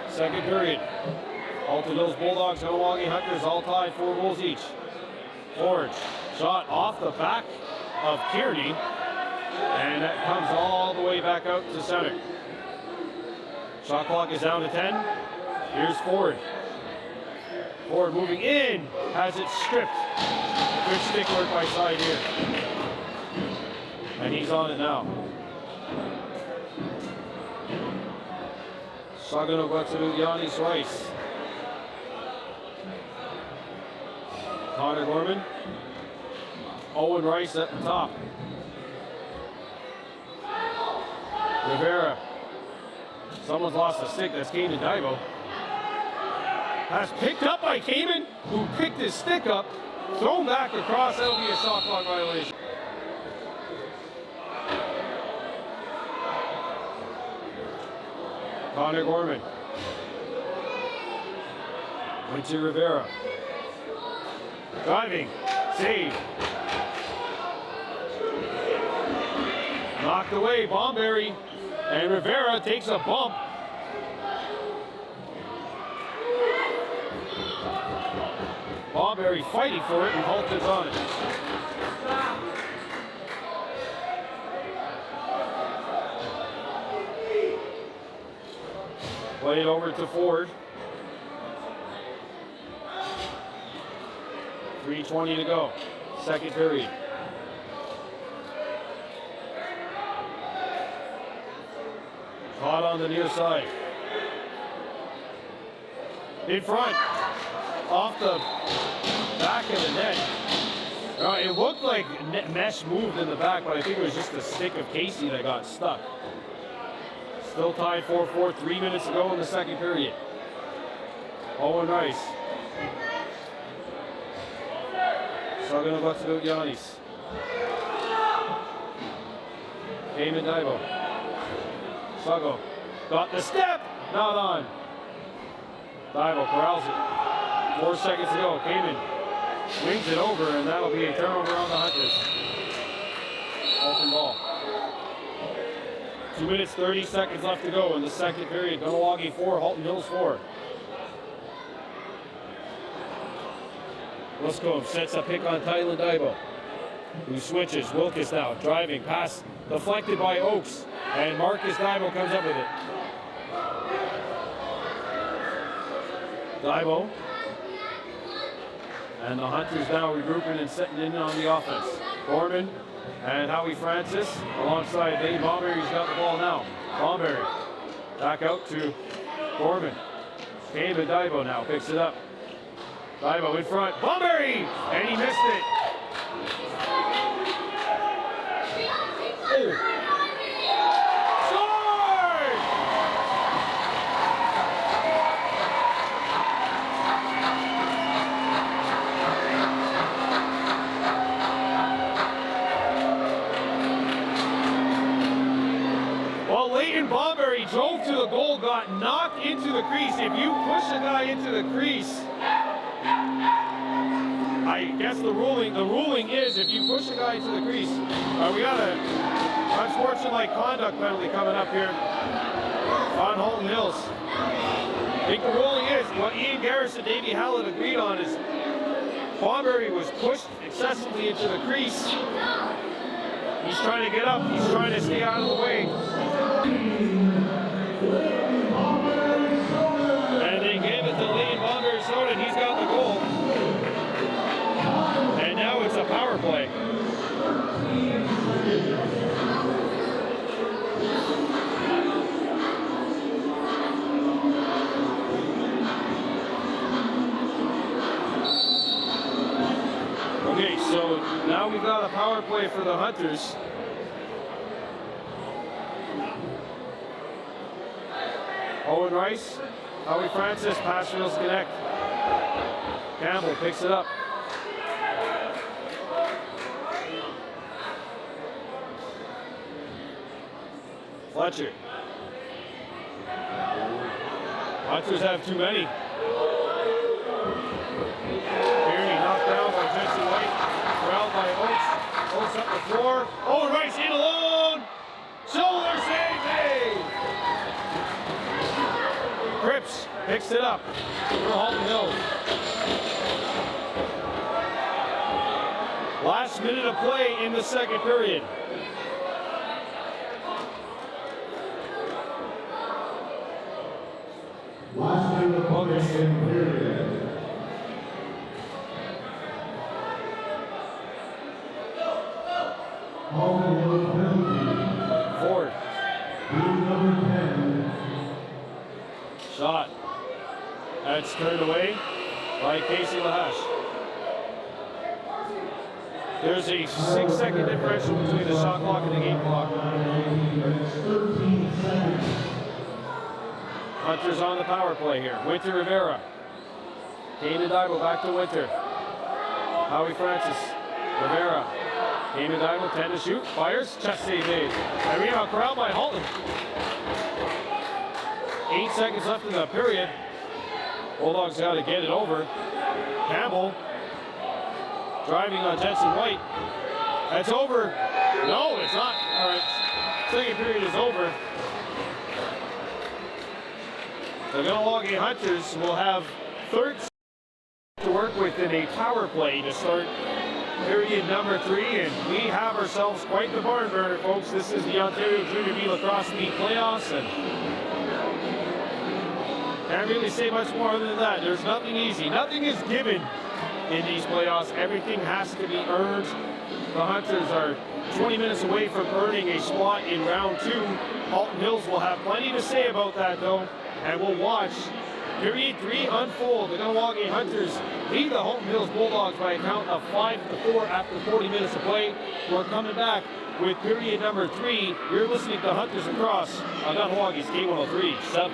Second period. Halton Hills Bulldogs, Kahnawake Hunters all tied 4 goals each. Forge. Shot off the back of Kearney. And that comes all the way back out to center. Shot clock is down to 10. Here's Ford. Ford moving in. Has it stripped. Good stick work by side here. And he's on it now. Sagano Yannis Rice. Connor Gorman. Owen Rice at the top. Rivera. Someone's lost a stick. That's Kanan Dybo. That's picked up by Kamen, who picked his stick up, thrown back across. That'll be a shot clock violation. Connor Gorman. Quincy Rivera. Driving. Save. Knocked away. Bomberry. And Rivera takes a bump. Bomberry fighting for it, and Halton's on it. Play it over to Ford. 3:20 to go. Second period. Caught on the near side. In front. Off the back of the net. It looked like mesh moved in the back, but I think it was just the stick of Casey that got stuck. Still tied 4-4, 3 minutes to go in the second period. Owen Rice. Sagano Yannis. Kamen Dybo. Sago. Got the step! Not on. Dybo corrals it. 4 seconds to go. Kamen swings it over, and that'll be a turnover on the Hunters. Halton ball. 2 minutes, 30 seconds left to go in the second period. Kahnawake 4, Halton Hills 4. Liscombe sets a pick on Tylen Dybo, who switches. Wilkes now driving. Pass deflected by Oakes, and Marcus Dybo comes up with it. Dybo. And the Hunters now regrouping and setting in on the offense. Gorman and Howie Francis alongside Dave Bomberry. He's got the ball now. Bomberry back out to Gorman. David Dybo now picks it up. Dybo in front. Bomberry! And he missed it. Oh. Leighton Bomberry drove to the goal, got knocked into the crease. If you push a guy into the crease, I guess the ruling is if you push a guy into the crease, we got a unsportsmanlike conduct penalty coming up here on Halton Hills. I think the ruling is what Ian Garris and Davey Hallett agreed on is Bomberry was pushed excessively into the crease. He's trying to get up. He's trying to stay out of the way. And they gave it to Leighton Bomberry Soda, and he's got the goal. And now it's a power play. Okay, so now we've got a power play for the Hunters. Owen Rice, Howie Francis, pass rails connect. Campbell picks it up. Fletcher. Hunters have too many. Kearney knocked down by Jesse White. Corralled by Oates. Oates up the floor. Owen Rice in alone. Shoulder save made. Cripps picks it up for Halton Hills. Last minute of play in the second period.
Last minute of play in period. Halton Hills penalty.
Ford.
Blue number 10.
Shot. That's turned away by Casey Lahash. There's a 6-second differential between the shot clock and the game clock.
It's 13 seconds.
Hunters on the power play here. Winter Rivera. Kane and Dival back to Winter. Howie Francis. Rivera. Kane and Dival 10 to shoot. Fires. Chest save made. And rebound corralled by Halton. 8 seconds left in the period. Bulldogs got to get it over. Campbell driving on Jensen White. That's over. No, it's not. All right. Second period is over. The Kahnawake Hunters will have third to work with in a power play to start period number 3, and we have ourselves quite the barn burner, folks. This is the Ontario Junior B Lacrosse League playoffs, and can't really say much more other than that. There's nothing easy. Nothing is given in these playoffs. Everything has to be earned. The Hunters are 20 minutes away from earning a spot in round 2. Halton Hills will have plenty to say about that, though, and we'll watch period 3 unfold. The Kahnawake Hunters lead the Halton Hills Bulldogs by a count of 5-4 after 40 minutes of play. We're coming back with period number 3. You're listening to Hunters Across on Kahnawake's K103.7.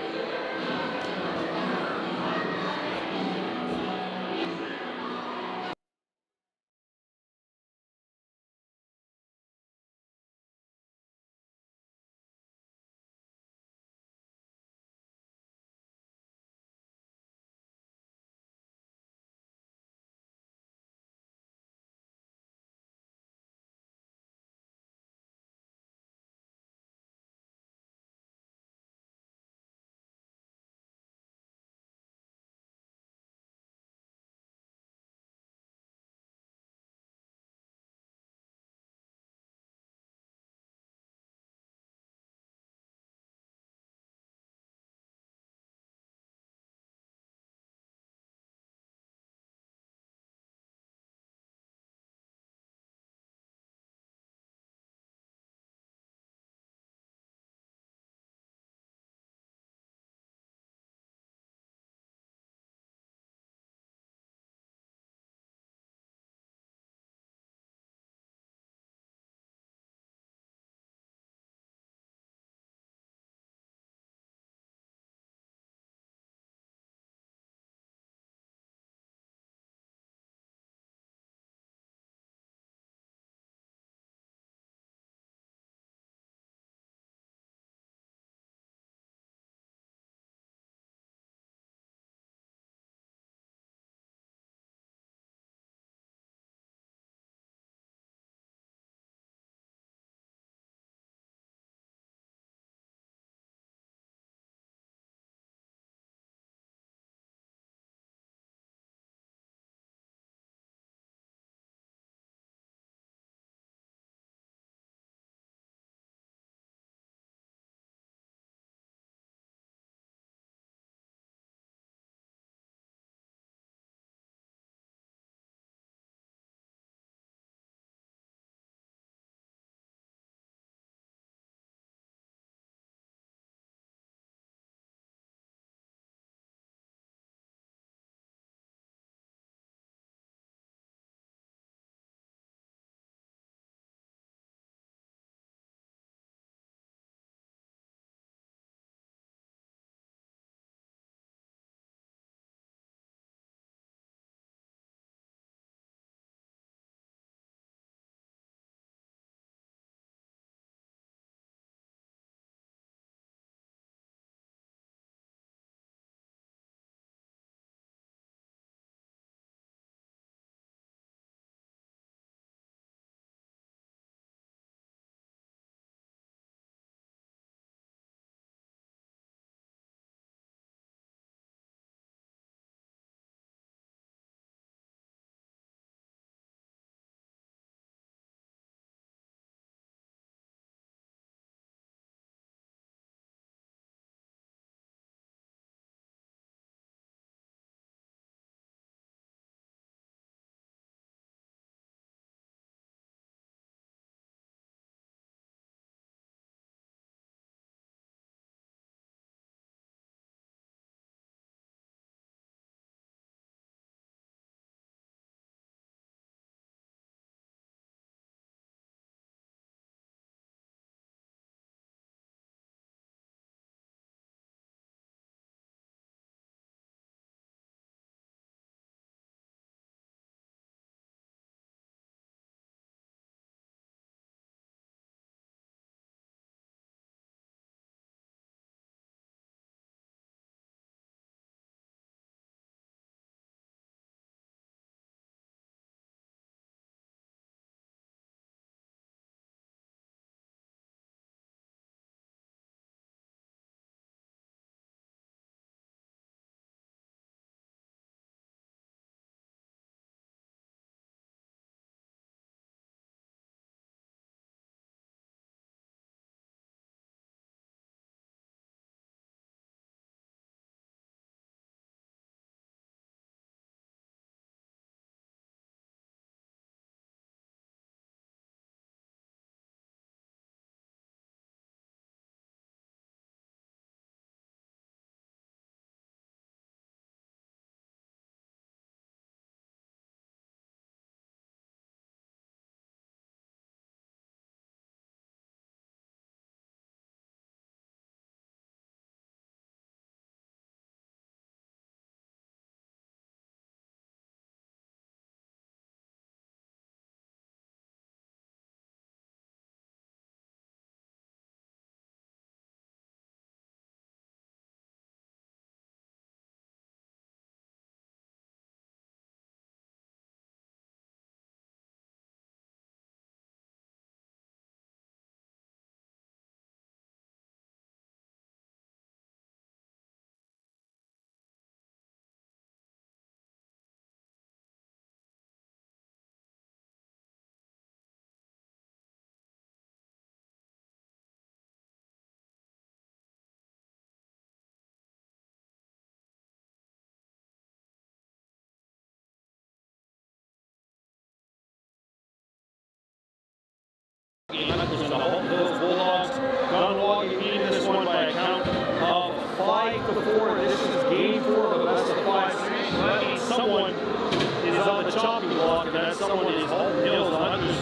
Hunters and the Halton Bulldogs. Kahnawake leading this one by a count of 5-4. This is game 4 of the best of 5 series. So that means someone is on the chopping block, and that someone is Halton Hills. The Hunters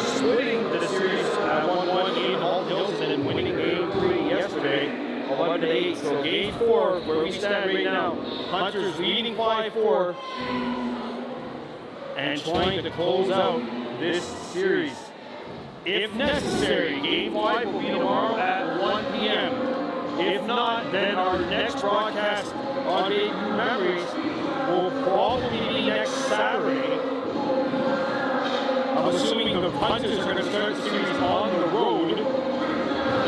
splitting the series at 1-1 in Halton Hills and then winning game 3 yesterday, 11-8. So game 4, where we stand right now, Hunters leading 5-4 and trying to close out this series. If necessary, game 5 will be tomorrow at 1 p.m. If not, then our next broadcast on Big Memories will probably be next Saturday. I'm assuming the Hunters are going to start the series on the road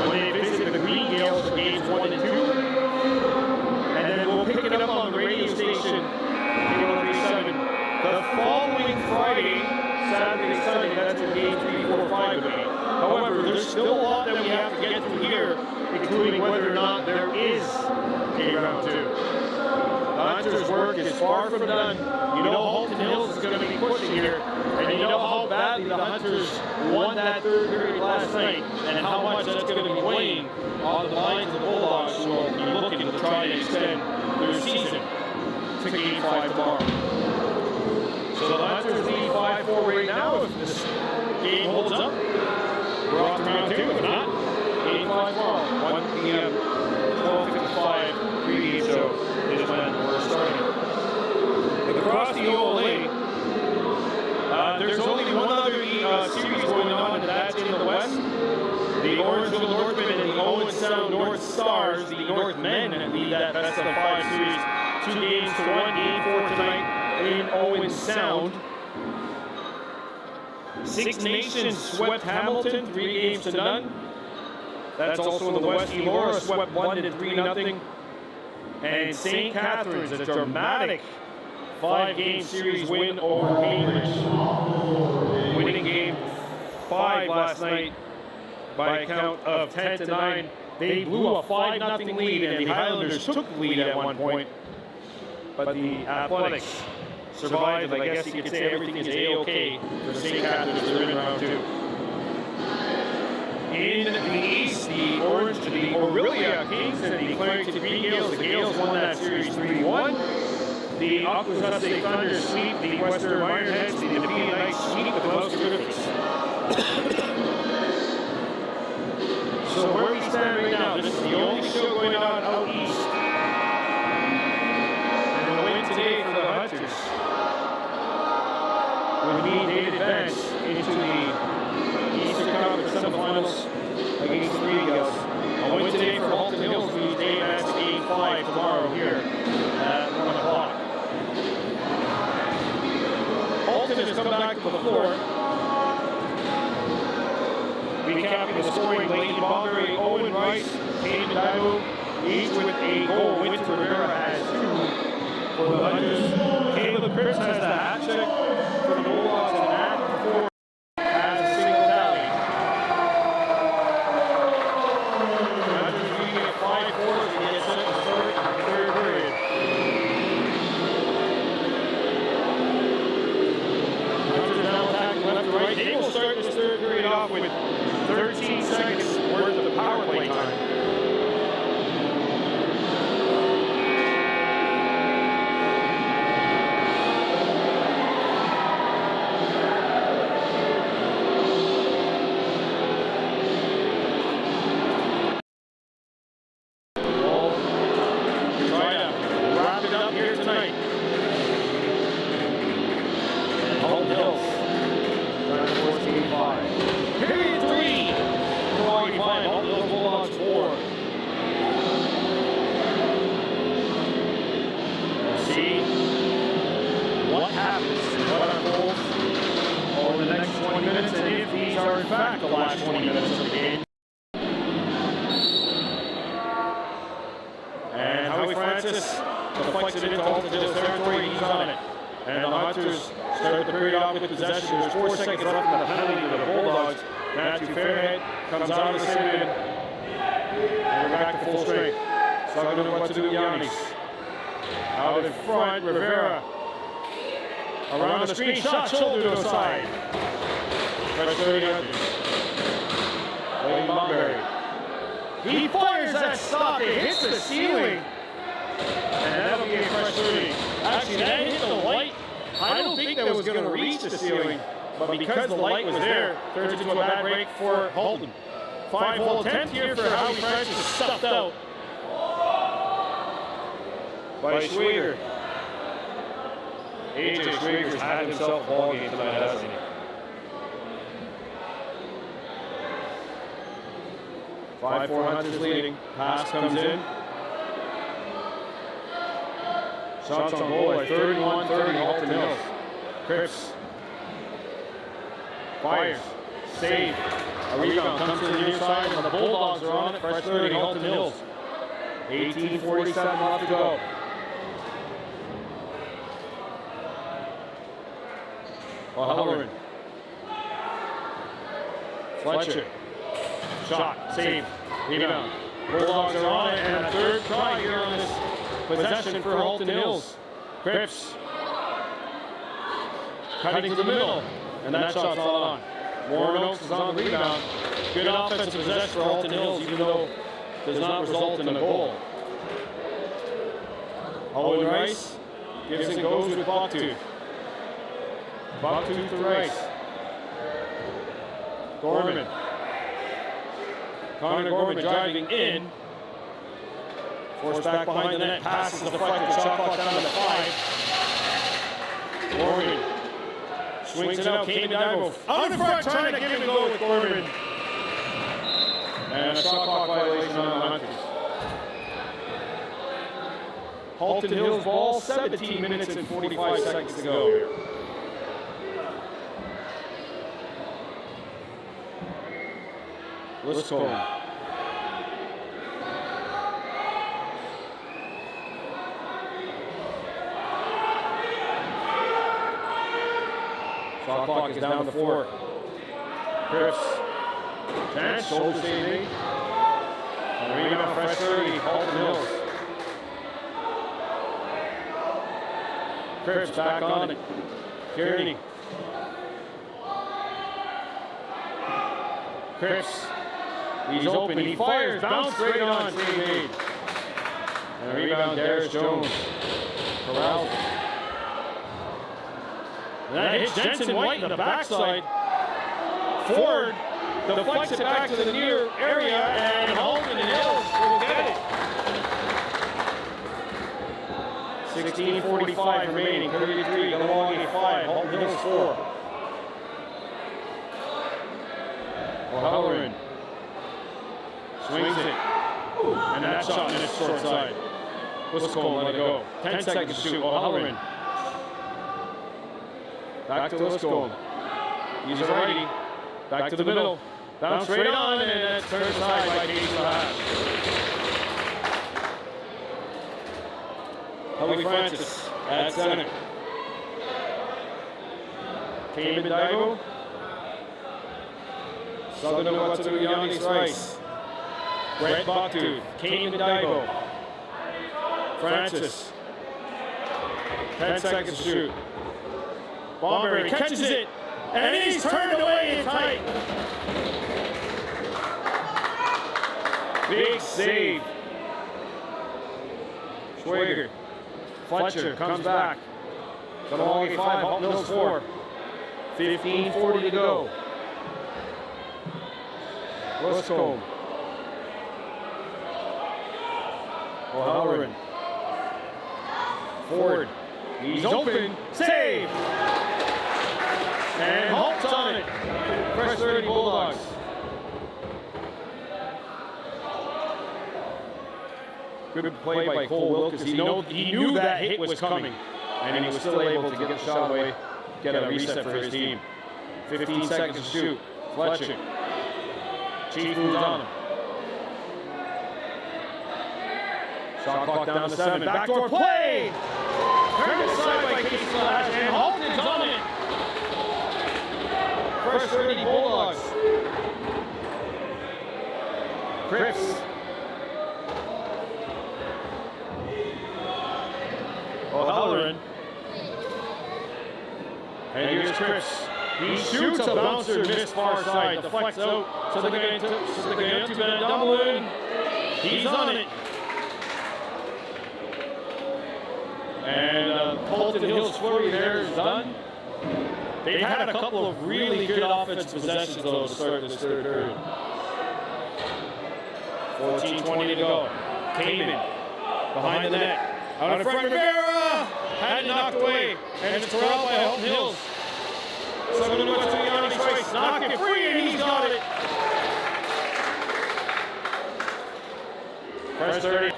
when they visit the Green Gales for games 1 and 2. And then we'll pick it up on the radio station, KL37, the following Friday, Saturday, Sunday. That's when game 3, 4, 5 will be. However, there's still a lot that we have to get through here, including whether or not there is a round 2. The Hunters' work is far from done. You know Halton Hills is going to be pushing here, and you know how badly the Hunters won that third period last night, and how much that's going to be weighing on the minds of the Bulldogs, who will be looking to try to extend their season to game 5 tomorrow. So the Hunters lead 5-4 right now. If this game holds up, we're off to round 2. If not, game 5 tomorrow, 1 p.m., 12:55 pregame show is when we're starting. Across the OLA, there's only one other series going on, and that's in the West. The Orangeville Northmen and the Owen Sound North Stars, the Northmen, lead that best of 5 series. 2 games to 1, game 4 tonight in Owen Sound. Six Nations swept Hamilton 3 games to none. That's also in the West. Elora swept 1-3-0. And St. Catharines, a dramatic 5-game series win over Cambridge, winning game 5 last night by a count of 10-9. They blew a 5-0 lead, and the Highlanders took the lead at one point. But the Athletics survived, and I guess you could say everything is A-OK for St. Catharines to win round 2. In the East, the Aurelia Kings and the Clarington Green Gales. The Gales won that series 3-1. The Aquasasay Thunder sweep the Western Ironheads. The Nepean Knights sweep the Gloucester Griffins. So where we stand right now, this is the only show going on out east. Today for the Hunters would mean they advance into the Eastern Conference semifinals against the Green Gales. A win today for Halton Hills means they advance to game 5 tomorrow here at 1 o'clock. Halton has come back to the floor, recapping the scoring. Leighton Bomberry, Owen Rice, Kane Daimu, each with a goal. Winter Rivera has 2 for the Hunters. Caleb Cripps has the hat trick for the Bulldogs, and Matt Ford has a single tally. The Hunters leading at 5-4 as they get set to start the third period. Hunters now attacking left to right. They will start this third period off with 13 seconds worth of power play time. And the Hunters start the period off with possession. There's 4 seconds left in the penalty to the Bulldogs. Matthew Fairhead comes out of the center, and we're back to full strength. So I don't know what to do with Yannis. Out in front, Rivera. Around the screen, shot, shoulder to the side. Press 30 Hunters. Shane Bunbury. He fires that stop. It hits the ceiling. And that'll be a fresh 30. Actually, that hit the light. I don't think that was going to reach the ceiling. But because the light was there, turns into a bad break for Halton. 5-hole attempt here for Howie Francis, stuffed out by Schwager. AJ Schwager's had himself a ball game tonight, hasn't he? 5-4 Hunters leading. Pass comes in. Shots on goal at 31-30 Halton Hills. Cripps fires. Save. A rebound comes to the near side, and the Bulldogs are on it. Fresh 30 Halton Hills. 18:47 left to go. O'Halloran. Fletcher. Shot. Save. Rebound. Bulldogs are on it, and a third try here on this possession for Halton Hills. Cripps. Cutting to the middle, and that shot's all on. Warren Oakes is on the rebound. Good offensive possession for Halton Hills, even though it does not result in a goal. Owen Rice gives and goes with Bucktooth. Bucktooth to Rice. Gorman. Connor Gorman driving in. Forced back behind the net. Pass is deflected. Shot clock down to 5. Gorman. Swings it out, Kahnawake out in front, trying to give and go with Gorman. And a shot clock violation on the Hunters. Halton Hills ball, 17 minutes and 45 seconds to go here. Liscombe. Shot clock is down to 4. Cripps. Chance, shoulder saving. And rebound, fresh 30, Halton Hills. Cripps back on it. Kearney. Cripps. He's open. He fires. Bounce straight on. Save made. And a rebound, Darius Jones. Corrals it. That hits Jensen White in the backside. Ford deflects it back to the near area, and Halton Hills will get it. 16:45 remaining. 33. Kahnawake 5. Halton Hills 4. O'Halloran swings it, and that shot in its short side. Liscombe let it go. 10 seconds to shoot. O'Halloran. Back to Liscombe. He's a righty. Back to the middle. Bounce straight on, and that turns high by Casey Lash. Howie Francis at center. Cayman Daibo. Southern Watson Yannis Rice. Brett Bucktooth. Cayman Daibo. Francis. 10 seconds to shoot. Bomberry catches it, and he's turned away in tight. Big save. Schwager. Fletcher comes back. Kahnawake 5, Halton Hills 4. 15:40 to go. Liscombe. O'Halloran. Ford. He's open. Save! And Halt's on it. Fresh 30 Bulldogs. Good play by Cole Wilkes. He knew that hit was coming, and he was still able to get the shot away, get a reset for his team. 15 seconds to shoot. Fletcher. Chief moves on him. Shot clock down to 7. Backdoor play! Turned aside by Casey Lash, and Halton's on it. First 30 Bulldogs. Cripps. O'Halloran. And here's Cripps. He shoots a bouncer, missed far side, deflects out. So they're going to Dublin. He's on it. And Halton Hills flurry there is done. They've had a couple of really good offensive possessions though to start this third period. 14:20 to go. Kamen behind the net. Out in front, Rivera! Had it knocked away. And it's thrown out by Halton Hills. So going to go to Yanni's choice. Knock it free and he's got it. First 30.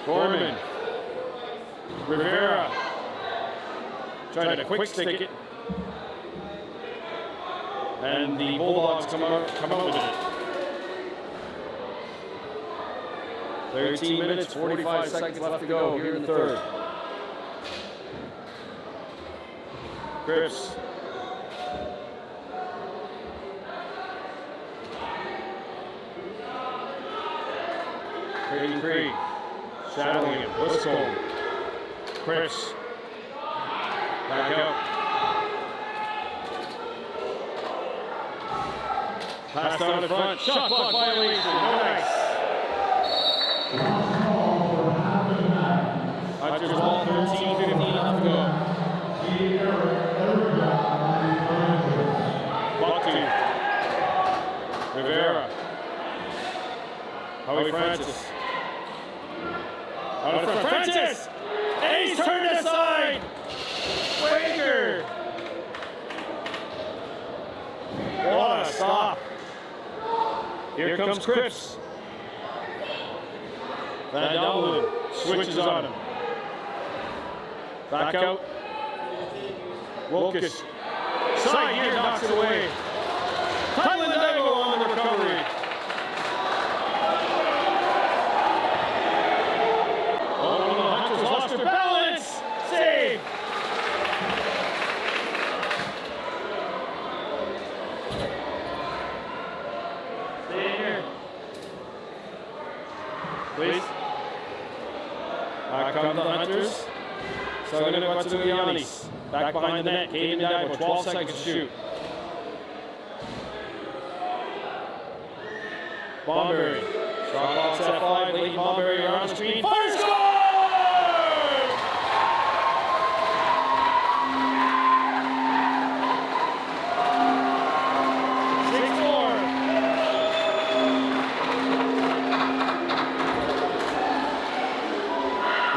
Gorman. Rivera. Trying to quick stick it. And the Bulldogs come out with it. 13 minutes, 45 seconds left to go here in the third. Cripps. Cree. Shadowing him. Wiscombe. Cripps. Back out. Pass down in front. Shot clock violation. No dice. Hunters ball, 13-15 left to go. Bucky. Rivera. Howie Francis. Out in front. Francis! And he's turned aside! Wager! What a stop. Here comes Cripps. Van Dublin switches on him. Back out. Wilkes. Side here knocks it away. Tylendago on the recovery. Oh, the Hunters lost their balance. Save. Stay here. Please. Back come the Hunters. So going to go to Yannis. Back behind the net. Caden Divo, 12 seconds to shoot. Bomberry. Shot clock's at 5. Leighton Bomberry around the screen. Fire score!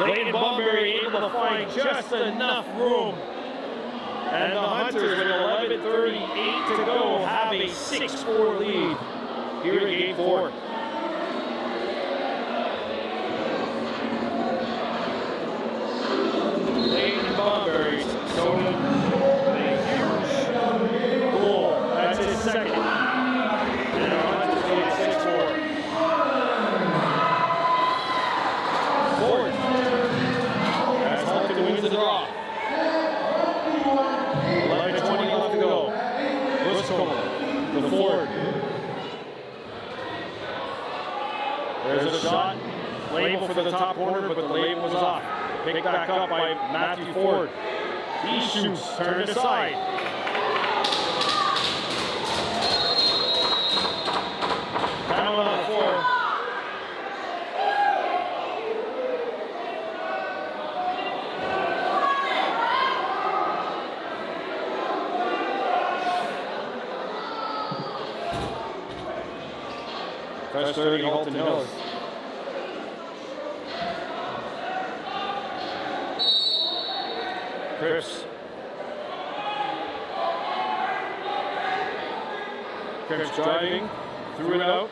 Leighton Bomberry able to find just enough room. And the Hunters, with 11:38 to go, have a 6-4 lead here in Game 4. Leighton Bomberry showed him a huge goal. That's his second. And the Hunters lead 6-4. Ford. As Halton wins the draw. 11:20 left to go. Wiscombe to Ford. There's a shot. Label for the top corner, but the label was off. Picked back up by Matthew Ford. He shoots, turned aside. Down on the floor. First 30, Halton Hills. Cripps. Cripps driving, threw it out.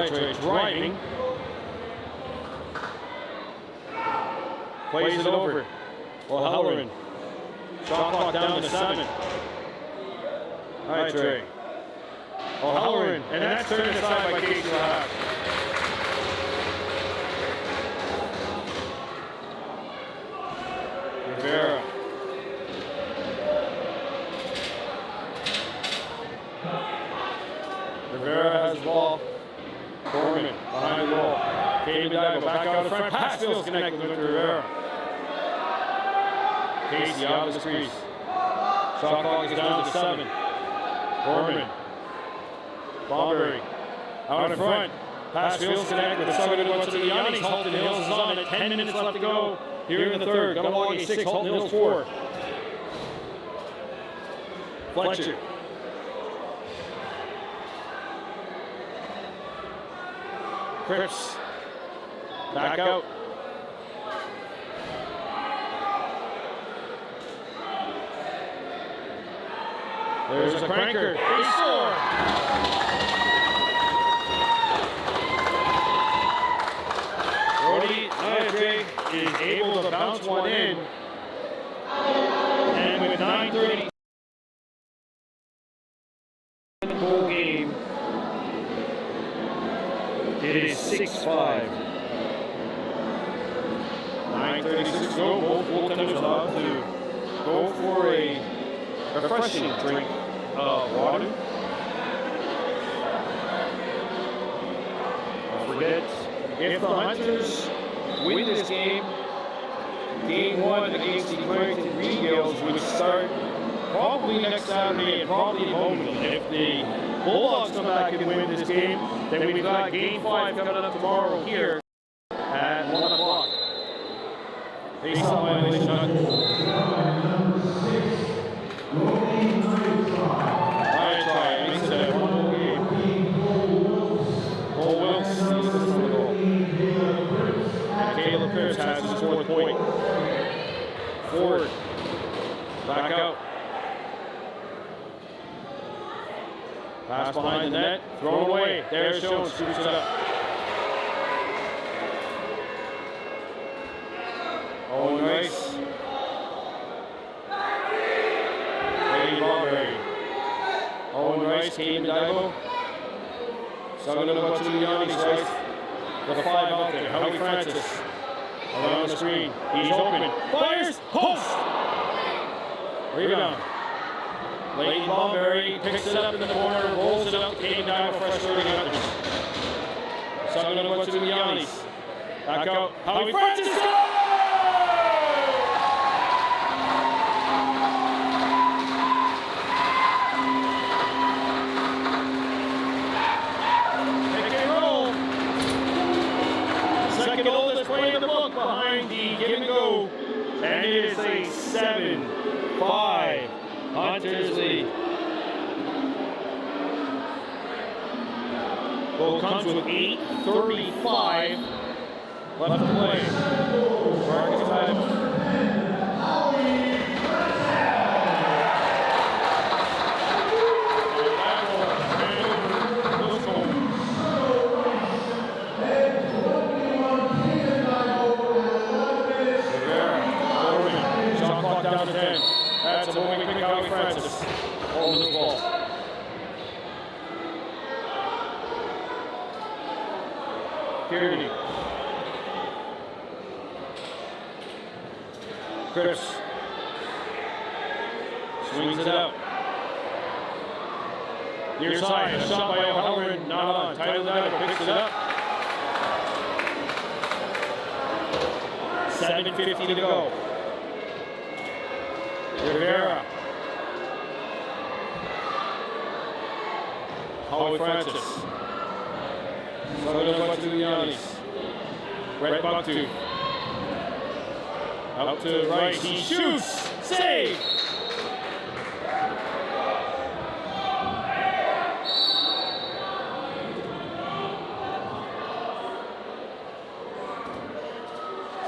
Trey driving. Plays it over. O'Halloran. Shot clock down to 7. All right, Trey. O'Halloran, and that's turned aside by Casey Lahat. Rivera. Rivera has the ball. Gorman behind the goal. Caden Divo back out out in front. Pass feels connected with Rivera. Casey out of his crease. Shot clock is down to 7. Gorman. Bomberry. Out in front. Pass feels connected with Southern to the Yannis. Halton Hills is on it. 10 minutes left to go here in the third. Kahnawake 6, Halton Hills 4. Fletcher. Cripps. Back out. There's a cranker. They score! Brody Andre is able to bounce one in. And with 9:30 in the goal game, it is 6-5. 9:36 to go. Both goaltenders allowed to go for a refreshing drink of water. Don't forget, if the Hunters win this game, Game 1 against the Clarington Green Gales would start probably next Saturday and probably home. If the Bulldogs come back and win this game, then we've got Game 5 coming up tomorrow here at 1 o'clock. Face-off violation. Cripps has his 4th point. Forward. Back out. Pass behind the net. Thrown away. There's Jones. Scoops it up. Oh, nice. Lady Barberry. Oh, nice. Came to Divo. Sugden about to the Yannis, right? With a 5 out there. Howie Francis. Around the screen. He's open. Fires. Post. Rebound. Leighton Bomberry picks it up in the corner. Rolls it up. Came down for fresh early Hunters. Sugden about to the Yannis. Back out. Howie Francis. Second oldest play in the book behind the give and go. And it is a 7-5 Hunters lead. Goal comes with 8:35 left to play. Marcus Adams. That's a moving pick out Francis. Holding the ball. Kearney. Cripps. Swings it out. Near side. A shot by O'Halloran. Not on. Tyler Diver picks it up. 7:50 to go. Rivera. Howie Francis. Southern about to the Yannis. Brett Bucktu. Out to the right. He shoots. Save.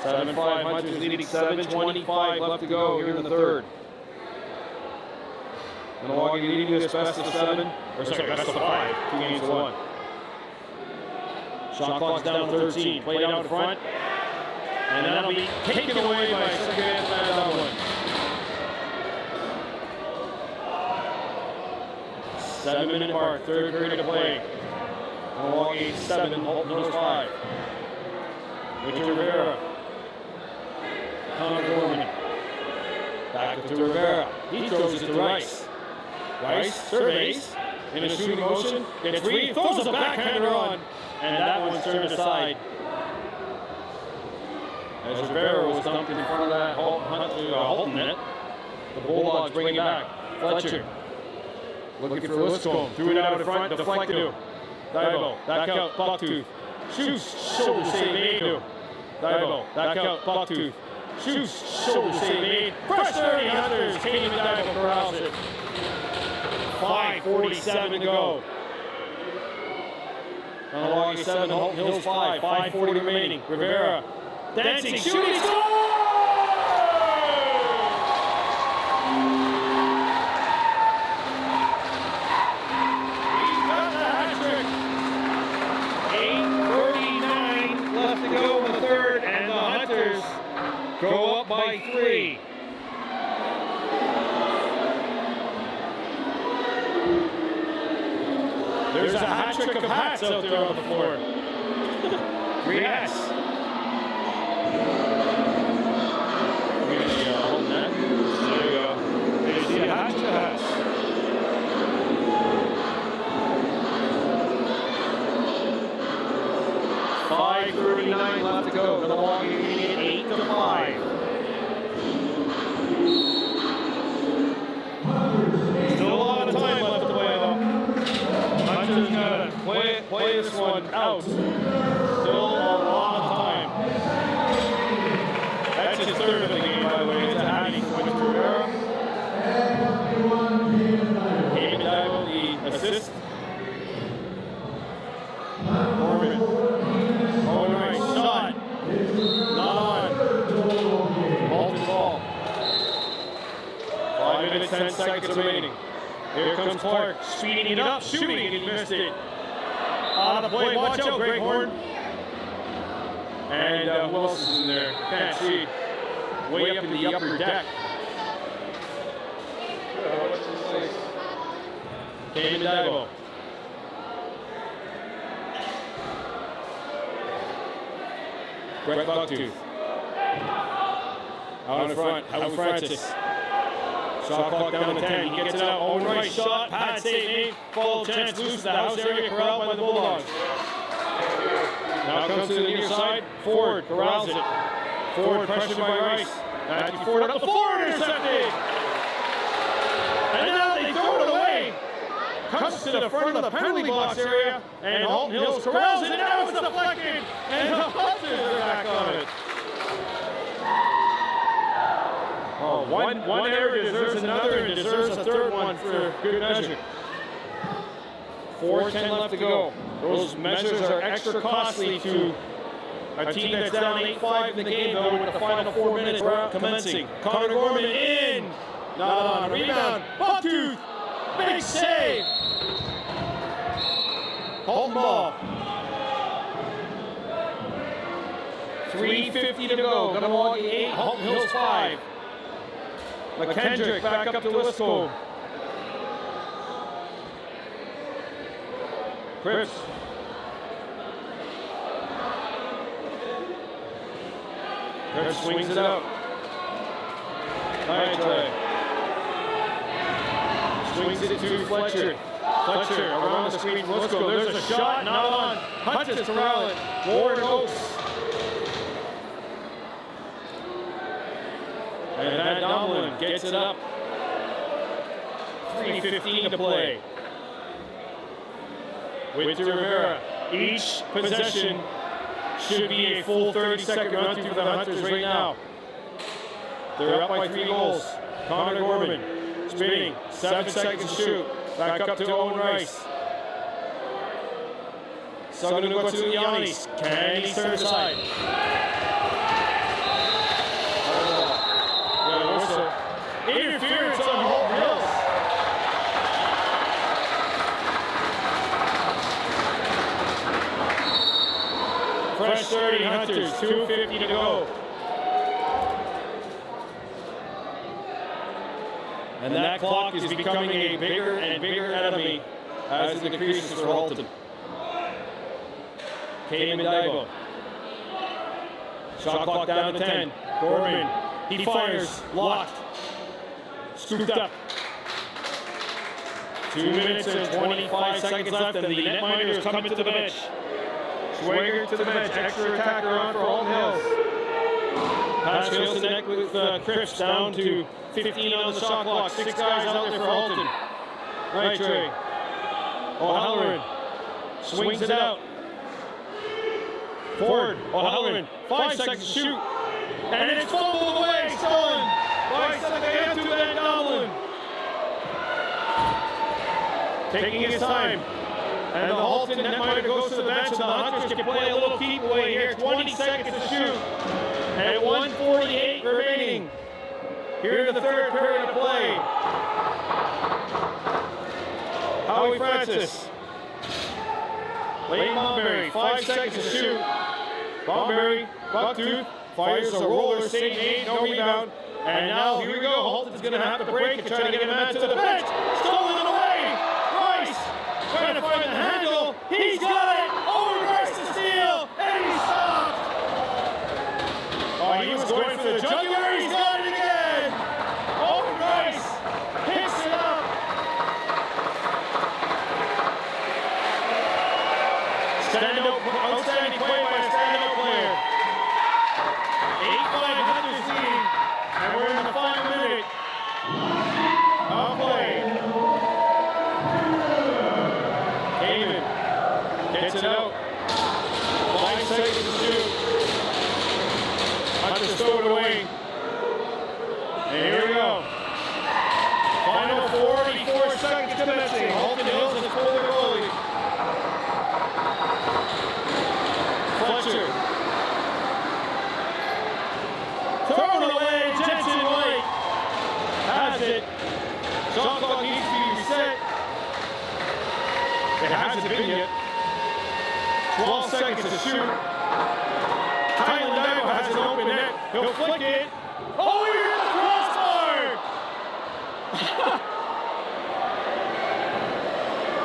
Seven 5 Hunters leading 7:25 left to go here in the third. Kahnawake leading this best of 7, or sorry, best of 5, 2 games to 1. Shot clock's down 13, played out in front, and that'll be taken away by second Van Dublin. 7-minute mark, third period of play. Kahnawake 7, Halton Hills 5. Richard Rivera. Connor Gorman. Back to Rivera. He throws it to Rice. Rice surveys in a shooting motion, gets free, throws a backhander on, and that one's turned aside.
As Rivera was dumped in front of that Halton net. The Bulldogs bring it back. Fletcher. Looking for Liscombe. Threw it out in front. Deflected. Dibo. Back out. Bucktooth. Shoots. Shoulder save made. Dibo. Back out. Bucktooth. Shoots. Shoulder save made. Fresh 30 Hunters. Katie Dibo corrals it. 5:47 to go. Kahnawake 7, Halton Hills 5. 5:40 remaining. Rivera. Dancing. Shooting. Score! Go up by 3. There's a hat trick of hats out there on the floor. 3 hats. There you go. There's the hat trick of hats. $5:39 left to go. Kahnawake leading 8-5. Still a lot of time left to play though. Hunter's gotta play this one out. Still a lot of time. That's his third of the game, by the way. It's a hattie for Rivera. David Dibo, the assist. Norman. Oh, nice shot. Not on. Halton ball. 5 minutes, 10 seconds remaining. Here comes Clark, speeding it up, shooting, and he missed it. Out of play. Watch out, Greg Horn. And who else is in there? Can't see. Way up in the upper deck. What's this place? Kahnawake Dibo. Brett Bucktooth. Out in front, Howard Francis. Shot clock down to 10. He gets it out. Owen Rice shot. Pad save made. Full chance loose to the house area. Corralled by the Bulldogs. Now comes to the near side. Ford corrals it. Ford pressured by Rice. Matthew Ford up the floor. Intercepted. And now they throw it away. Comes to the front of the penalty box area. And Halton Hills corrals it. Now it's deflected. And the Hunters are back on it. Oh, one error deserves another and deserves a third one for good measure. 4:10 left to go. Those measures are extra costly to a team that's down 8-5 in the game, though, with the final 4 minutes commencing. Connor Gorman in. Not on. Rebound. Bucktooth. Big save. Halton ball. 3:50 to go. Kahnawake 8, Halton Hills 5. McKendrick back up to Liscombe. Cripps. Cripps swings it out. Night swings it to Fletcher. Fletcher around the screen. Liscombe. There's a shot. Not on. Hutchins to rally it. Ward Oaks. And Matt Domlin gets it up. 3:15 to play. With Rivera. Each possession should be a full 30-second run through for the Hunters right now. They're up by 3 goals. Connor Gorman spinning. 7 seconds to shoot. Back up to Owen Rice. Saganuga to Giannis. Can he turn aside? Interference on Halton Hills. Fresh 30 Hunters, 2:50 to go. And that clock is becoming a bigger and bigger enemy as it decreases for Halton. Kahnawake Dibo. Shot clock down to 10. Gorman, he fires, locked. Scooped up. 2 minutes and 25 seconds left, and the netminder is coming to the bench. Schwager to the bench, extra attacker on for Halton Hills. Pass fails to connect with Cripps down to 15 on the shot clock. 6 guys out there for Halton. Right, Trey. O'Halloran swings it out. Forward, O'Halloran, 5 seconds to shoot. And it's fumbled away, stolen by Sakayantu Van Domlin. Taking his time. And the Halton netminder goes to the bench, and the Hunters can play a little keep away here. 20 seconds to shoot. And 1:48 remaining. Here in the third period of play. Howie Francis. Lane Bomberry, 5 seconds to shoot. Bomberry, Bucktooth, fires a roller, save made, no rebound. And now here we go. Halton's going to have to break and try to get a man to the bench. Stolen away. Rice trying to find the handle. He's got it. Over Rice to steal. And he's stopped. Oh, he was going for the jugular. He's got it again. Over Rice picks it up. Outstanding play by a stand-up player. 8-5 Hunters leading, and we're in the final minute of play. Kamen gets it out. 5 seconds to shoot. Hunters throw it away. And here we go. Final 44 seconds commencing. Halton Hills has pulled their goalie. Fletcher. Thrown away, Jensen White has it. Shot clock needs to be reset. It hasn't been yet. 12 seconds to shoot. Tyler Divo has an open net. He'll flick it. Oh, he hit the crossbar!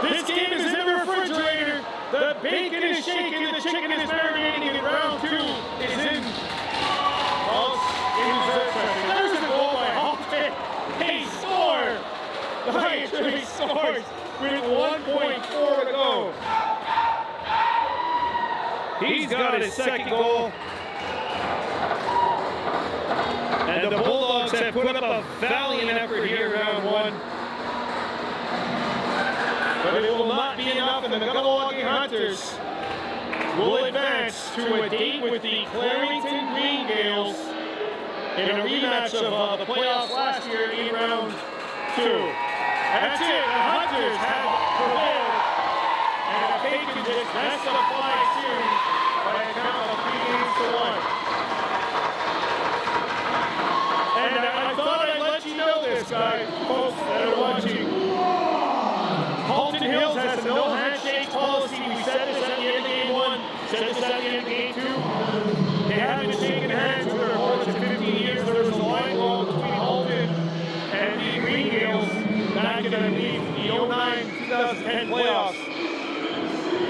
This game is in the refrigerator. The bacon is shaking, the chicken is marinating, and round 2 is in. There's a goal by Halton. He scored. He scores with 1.4 to go. He's got his second goal. And the Bulldogs have put up a valiant effort here in round 1. But it will not be enough, and the Kahnawake Hunters will advance to a date with the Clarington Green Gales in a rematch of the playoffs last year in round 2. That's it. The Hunters have prevailed, and the Bacon Dicks best of 5 series by a count of 3-1. And I thought I'd let you know this, guys, folks that are watching. Halton Hills has a no handshake policy. We said this at the end of game 1, said this at the end of game 2. They haven't been shaking hands with their opponents in 15 years. There was a line wall between Halton and the Green Gales back in, I believe, the 2009-2010 playoffs.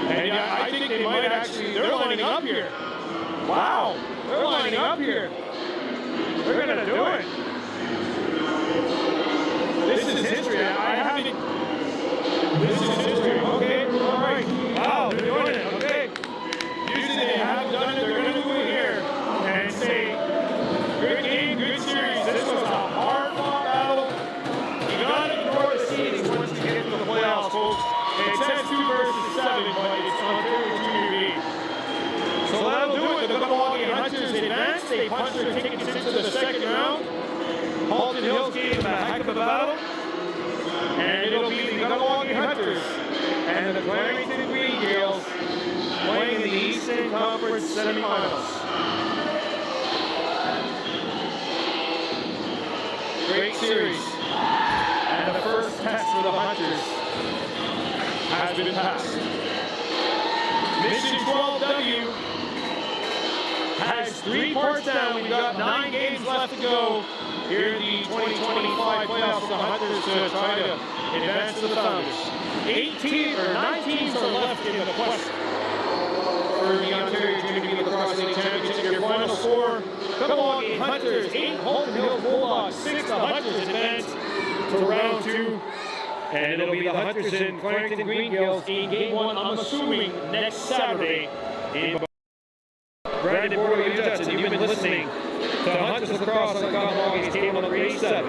And yeah, I think they might actually, they're lining up here. Wow, they're lining up here. They're going to do it. This is history. I haven't. This is history. Okay, all right. Wow, they're doing it. Okay. Usually they haven't done it. They're going to do it here and say, good game, good series. This was a hard-fought battle. You got to ignore the seedings once you get to the playoffs, folks. It says 2 versus 7, but it's Ontario Junior B. So that'll do it. The Kahnawake Hunters advance. They punch their tickets into the second round. Halton Hills gave a heck of a battle. And it'll be the Kahnawake Hunters and the Clarington Green Gales playing in the Eastern Conference semifinals. Great series. And the first test for the Hunters has been passed. Mission 12W has 3 parts down. We've got 9 games left to go here in the 2025 playoffs for the Hunters to try to advance to the Founders. 9 teams are left in the quest for the Ontario Junior B Lacrosse League Championship. Your final score, Kahnawake Hunters 8, Halton Hills Bulldogs 6. The Hunters advance to round 2. And it'll be the Hunters and Clarington Green Gales in game 1, I'm assuming, next Saturday in Brandon Bordeaux, Judson. You've been listening to Hunt's Lacrosse on Kahnawake, table number 87.